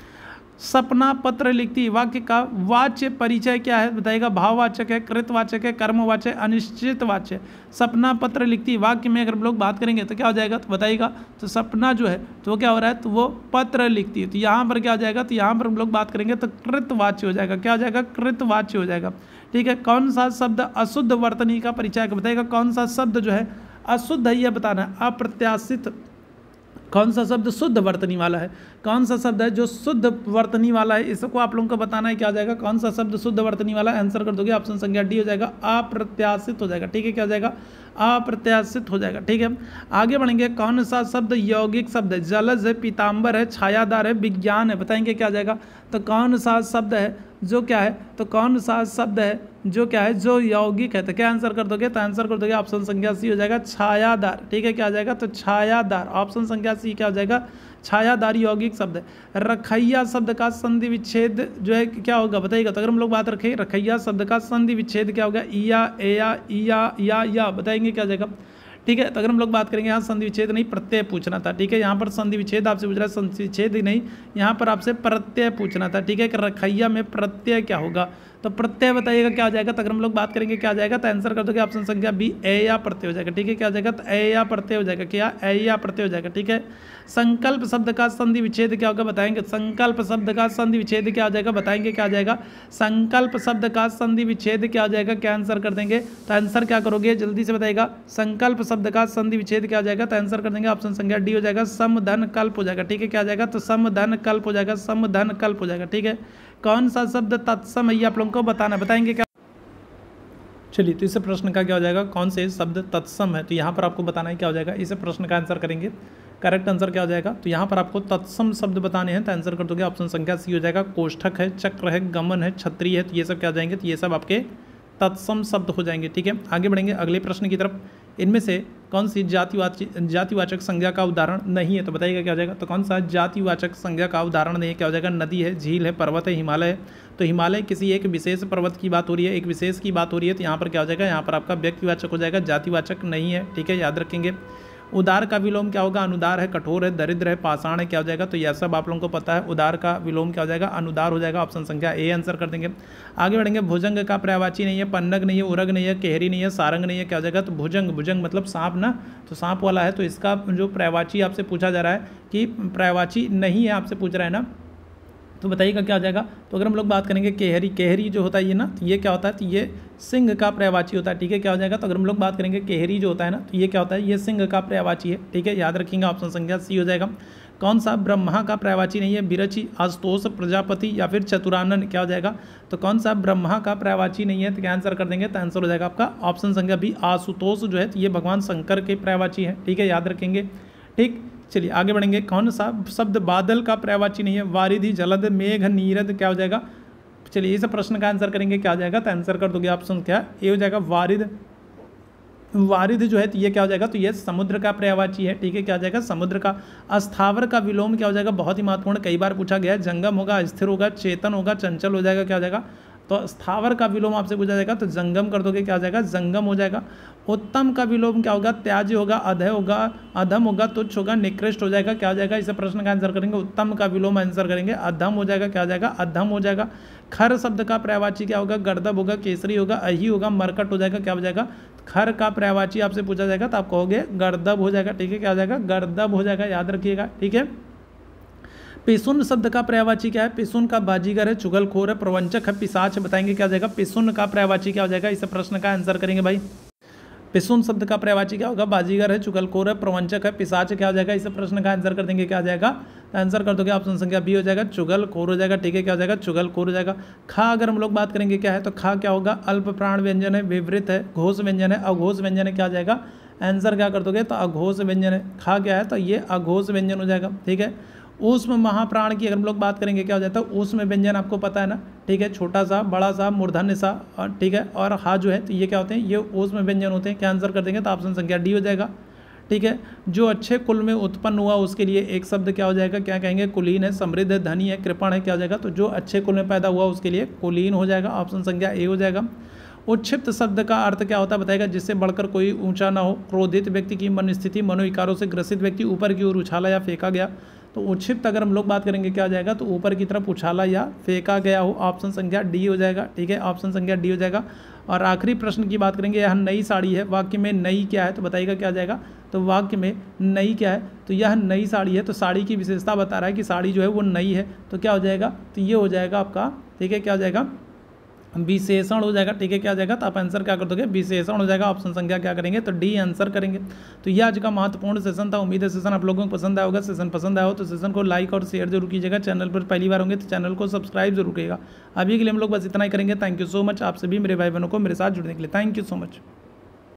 सपना पत्र लिखती, वाक्य का वाच्य परिचय क्या है, बताइएगा, भाववाचक है, कृतवाचक है, कर्मवाचक है, अनिश्चित वाच्य। सपना पत्र लिखती, वाक्य में अगर हम लोग बात करेंगे तो क्या हो जाएगा, तो बताइएगा, तो सपना जो है तो क्या हो रहा है, तो वो पत्र लिखती है, तो यहाँ पर क्या हो जाएगा, तो यहाँ पर हम लोग बात करेंगे तो कृतवाच्य हो जाएगा, क्या हो जाएगा, कृतवाच्य हो जाएगा। ठीक है, कौन सा शब्द अशुद्ध वर्तनी का परिचय, बताइएगा कौन सा शब्द जो है अशुद्ध है, यह बताना है। अप्रत्याशित, कौन सा शब्द शुद्ध वर्तनी वाला है, कौन सा शब्द है जो शुद्ध वर्तनी वाला है, इसको आप लोगों को बताना है, क्या हो जाएगा, कौन सा शब्द शुद्ध वर्तनी वाला, आंसर कर दोगे ऑप्शन संख्या डी हो जाएगा, अप्रत्याशित हो जाएगा। ठीक है, क्या हो जाएगा, अप्रत्याशित हो जाएगा। ठीक है, आगे बढ़ेंगे, कौन सा शब्द यौगिक शब्द है, जलज है, पीताम्बर है, छायादार है, विज्ञान है, बताएंगे क्या हो जाएगा, तो कौन सा शब्द है जो क्या है, तो कौन सा शब्द है जो क्या है, जो यौगिक है, तो क्या आंसर कर दोगे, तो आंसर कर दोगे ऑप्शन संख्या सी हो जाएगा, छायादार। ठीक है, क्या हो जाएगा, तो छायादार, ऑप्शन संख्या सी क्या हो जाएगा, छायादार यौगिक शब्द है। रखैया शब्द का संधि विच्छेद जो है क्या होगा, बताइएगा, तो अगर हम लोग बात रखें रखैया शब्द का संधि विच्छेद क्या होगा, इया, एया, इया, या, बताएंगे क्या हो जाएगा। ठीक है, तो अगर हम लोग बात करेंगे, यहाँ संधि विच्छेद नहीं प्रत्यय पूछना था। ठीक है, यहाँ पर संधि विच्छेद आपसे पूछ रहा है, संधि विच्छेद नहीं, यहाँ पर आपसे प्रत्यय पूछना था। ठीक है, कि रखैया में प्रत्यय क्या होगा, तो प्रत्यय बताइएगा क्या हो जाएगा, तो अगर हम लोग बात करेंगे क्या आ जाएगा, तो आंसर कर दोगे ऑप्शन संख्या बी, ए या प्रत्यय हो जाएगा। ठीक है, क्या हो जाएगा, तो ए या प्रत्यय हो जाएगा, क्या ए या प्रत्यय हो जाएगा। ठीक है, संकल्प शब्द का संधि विच्छेद क्या होगा, बताएंगे, संकल्प शब्द का संधि विच्छेद क्या हो जाएगा, बताएंगे क्या हो जाएगा, संकल्प शब्द का संधि विच्छेद क्या हो जाएगा, क्या आंसर कर देंगे, तो आंसर क्या करोगे, जल्दी से बताइएगा, संकल्प शब्द का संधि विच्छेद क्या हो जाएगा, तो आंसर कर देंगे ऑप्शन संख्या डी हो जाएगा, समधन कल्प हो जाएगा। ठीक है, क्या हो जाएगा, तो समधन कल्प हो जाएगा, समधन कल्प हो जाएगा। ठीक है, कौन सा शब्द तत्सम है, ये आप लोगों को बताना, बताएंगे क्या। चलिए, तो इस प्रश्न का क्या हो जाएगा, कौन से शब्द तत्सम है, तो यहाँ पर आपको बताना है क्या हो जाएगा, इस प्रश्न का आंसर करेंगे। करेक्ट आंसर क्या हो जाएगा, तो यहाँ पर आपको तत्सम शब्द बताने हैं, तो आंसर कर दोगे ऑप्शन संख्या सी हो जाएगा, कोष्ठक है, चक्र है, गमन है, छत्री है, तो ये सब क्या हो जाएंगे, तो ये सब आपके तत्सम शब्द हो जाएंगे। ठीक है, आगे बढ़ेंगे अगले प्रश्न की तरफ। इनमें से कौन सी जातिवाचक संज्ञा का उदाहरण नहीं है, तो बताइएगा क्या हो जाएगा, तो कौन सा जातिवाचक संज्ञा का उदाहरण नहीं है, क्या हो जाएगा, नदी है, झील है, पर्वत है, हिमालय है, तो हिमालय किसी एक विशेष पर्वत की बात हो रही है, एक विशेष की बात हो रही है, तो यहाँ पर क्या हो जाएगा, यहाँ पर आपका व्यक्तिवाचक हो जाएगा, जातिवाचक नहीं है। ठीक है, याद रखेंगे। उदार का विलोम क्या होगा, अनुदार है, कठोर है, दरिद्र है, पाषाण है, क्या हो जाएगा, तो यह सब आप लोगों को पता है। उदार का विलोम क्या हो जाएगा, अनुदार हो जाएगा, ऑप्शन संख्या ए आंसर कर देंगे। आगे बढ़ेंगे, भुजंग का पर्यायवाची नहीं है, पन्नग नहीं है, उरग नहीं है, केहरी नहीं है, सारंग नहीं है, क्या हो जाएगा, तो भुजंग, भुजंग मतलब सांप ना, तो सांप वाला है, तो इसका जो पर्यायवाची आपसे पूछा जा रहा है कि पर्यायवाची नहीं है, आपसे पूछ रहा है ना, तो बताइएगा क्या हो जाएगा। तो अगर हम लोग बात करेंगे केहरी, केहरी जो होता है ये ना, तो ये क्या होता है, तो ये सिंह का पर्यायवाची होता है। ठीक है, क्या हो जाएगा, तो अगर हम लोग बात करेंगे केहरी जो होता है ना, तो ये क्या होता है, ये सिंह का पर्यायवाची है। ठीक है, याद रखेंगे, ऑप्शन संख्या सी हो जाएगा। कौन सा ब्रह्मा का पर्यायवाची नहीं है, बिरची, आशुतोष, प्रजापति या फिर चतुरानन, क्या हो जाएगा, तो कौन सा ब्रह्मा का पर्यायवाची नहीं है, तो क्या आंसर कर देंगे, तो आंसर हो जाएगा आपका ऑप्शन संख्या बी, आशुतोष जो है, तो ये भगवान शंकर के पर्यायवाची है। ठीक है, याद रखेंगे। ठीक, चलिए आगे बढ़ेंगे। कौन सा शब्द बादल का पर्यायवाची नहीं है, वारिधि, जलद, मेघ, नीरद, क्या हो जाएगा। चलिए इस प्रश्न का आंसर करेंगे, क्या हो जाएगा, तो आंसर कर दोगे ऑप्शन क्या ए हो जाएगा, वारिध। वारिध जो है तो ये क्या हो जाएगा, तो ये समुद्र का पर्यायवाची है। ठीक है, क्या हो जाएगा, समुद्र का। अस्थावर का विलोम क्या हो जाएगा, बहुत ही महत्वपूर्ण, कई बार पूछा गया है, जंगम होगा, स्थिर होगा, चेतन होगा, चंचल हो जाएगा, क्या हो जाएगा, तो स्थावर का विलोम आपसे पूछा जाएगा, तो जंगम कर दोगे, क्या हो जाएगा, जंगम हो जाएगा। उत्तम का विलोम क्या होगा, त्याज्य होगा, अधय होगा, अधम होगा, तुच्छ होगा, निकृष्ट हो जाएगा, क्या हो जाएगा, इस प्रश्न का आंसर करेंगे, उत्तम का विलोम आंसर करेंगे, अधम हो जाएगा, क्या हो जाएगा, अधम हो जाएगा। खर शब्द का पर्यायवाची क्या होगा, गर्दभ होगा, केसरी होगा, अही होगा, मरकट हो जाएगा, क्या हो जाएगा, खर का पर्यायवाची आपसे पूछा जाएगा, तो आप कहोगे गर्दभ हो जाएगा। ठीक है, क्या हो जाएगा, गर्दभ हो जाएगा, याद रखिएगा। ठीक है, पिसुन शब्द का पर्यायवाची क्या है, पिसुन का बाजीगर है, चुगलखोर है, प्रवंचक है, पिशाच, बताएंगे क्या हो जाएगा, पिसुन का पर्यायवाची क्या हो जाएगा, इस प्रश्न का आंसर करेंगे भाई। पिसुन शब्द का पर्यायवाची क्या होगा, बाजीगर है, चुगलखोर है, प्रवंचक है, पिशाच, क्या हो जाएगा, इस प्रश्न का आंसर कर देंगे, क्या हो जाएगा, तो आंसर कर दोगे ऑप्शन संख्या बी हो जाएगा चुगलखोर हो जाएगा। ठीक है, क्या हो जाएगा चुगलखोर हो जाएगा। खा अगर हम लोग बात करेंगे क्या है, तो खा क्या होगा, अल्प प्राण व्यंजन है, विवृत है, घोष व्यंजन है, अघोष व्यंजन है, क्या हो जाएगा आंसर क्या कर दोगे, तो अघोष व्यंजन है। खा क्या है, तो ये अघोष व्यंजन हो जाएगा। ठीक है, ऊष्म महाप्राण की अगर हम लोग बात करेंगे क्या हो जाता है, ऊष्म व्यंजन आपको पता है ना। ठीक है, छोटा सा, बड़ा सा, मूर्धन्य सा, और ठीक है, और हा जो है तो ये क्या होते हैं, ये ऊष्म व्यंजन होते हैं। क्या आंसर कर देंगे, तो ऑप्शन संख्या डी हो जाएगा। ठीक है, जो अच्छे कुल में उत्पन्न हुआ उसके लिए एक शब्द क्या हो जाएगा, क्या कहेंगे, कुलीन है, समृद्ध है, धनी है, कृपण है, क्या हो जाएगा, तो जो अच्छे कुल में पैदा हुआ उसके लिए कुलीन हो जाएगा। ऑप्शन संख्या ए हो जाएगा। उच्छिप्त शब्द का अर्थ क्या होता है बताएगा, जिससे बढ़कर कोई ऊंचा ना हो। क्रोधित व्यक्ति की मन स्थिति, मनोविकारों से ग्रसित व्यक्ति, ऊपर की ओर उछाला या फेंका गया। तो उच्छिप्त अगर हम लोग बात करेंगे क्या हो जाएगा, तो ऊपर की तरफ उछाला या फेंका गया हो। ऑप्शन संख्या डी हो जाएगा। ठीक है, ऑप्शन संख्या डी हो जाएगा। और आखिरी प्रश्न की बात करेंगे, यह नई साड़ी है, वाक्य में नई क्या है, तो बताइएगा क्या आ जाएगा, तो वाक्य में नई क्या है, तो यह नई साड़ी है। तो साड़ी की विशेषता बता रहा है कि साड़ी जो है वो नई है, तो क्या हो जाएगा, तो ये हो जाएगा आपका, ठीक है, क्या हो जाएगा, विशेषण हो जाएगा। ठीक है, क्या आ जाएगा, तो आप आंसर क्या कर दोगे, विशेषण हो जाएगा। ऑप्शन संख्या क्या करेंगे, तो डी आंसर करेंगे। तो ये आज का महत्वपूर्ण सेशन था। उम्मीद है सेशन आप लोगों को पसंद आया होगा। सेशन पसंद आया हो तो सेशन को लाइक और शेयर जरूर कीजिएगा। चैनल पर पहली बार होंगे तो चैनल को सब्सक्राइब जरूर करिएगा। अभी के लिए हम लोग बस इतना ही करेंगे। थैंक यू सो मच आप सभी मेरे भाई बहनों को मेरे साथ जुड़ने के लिए। Thank you so much.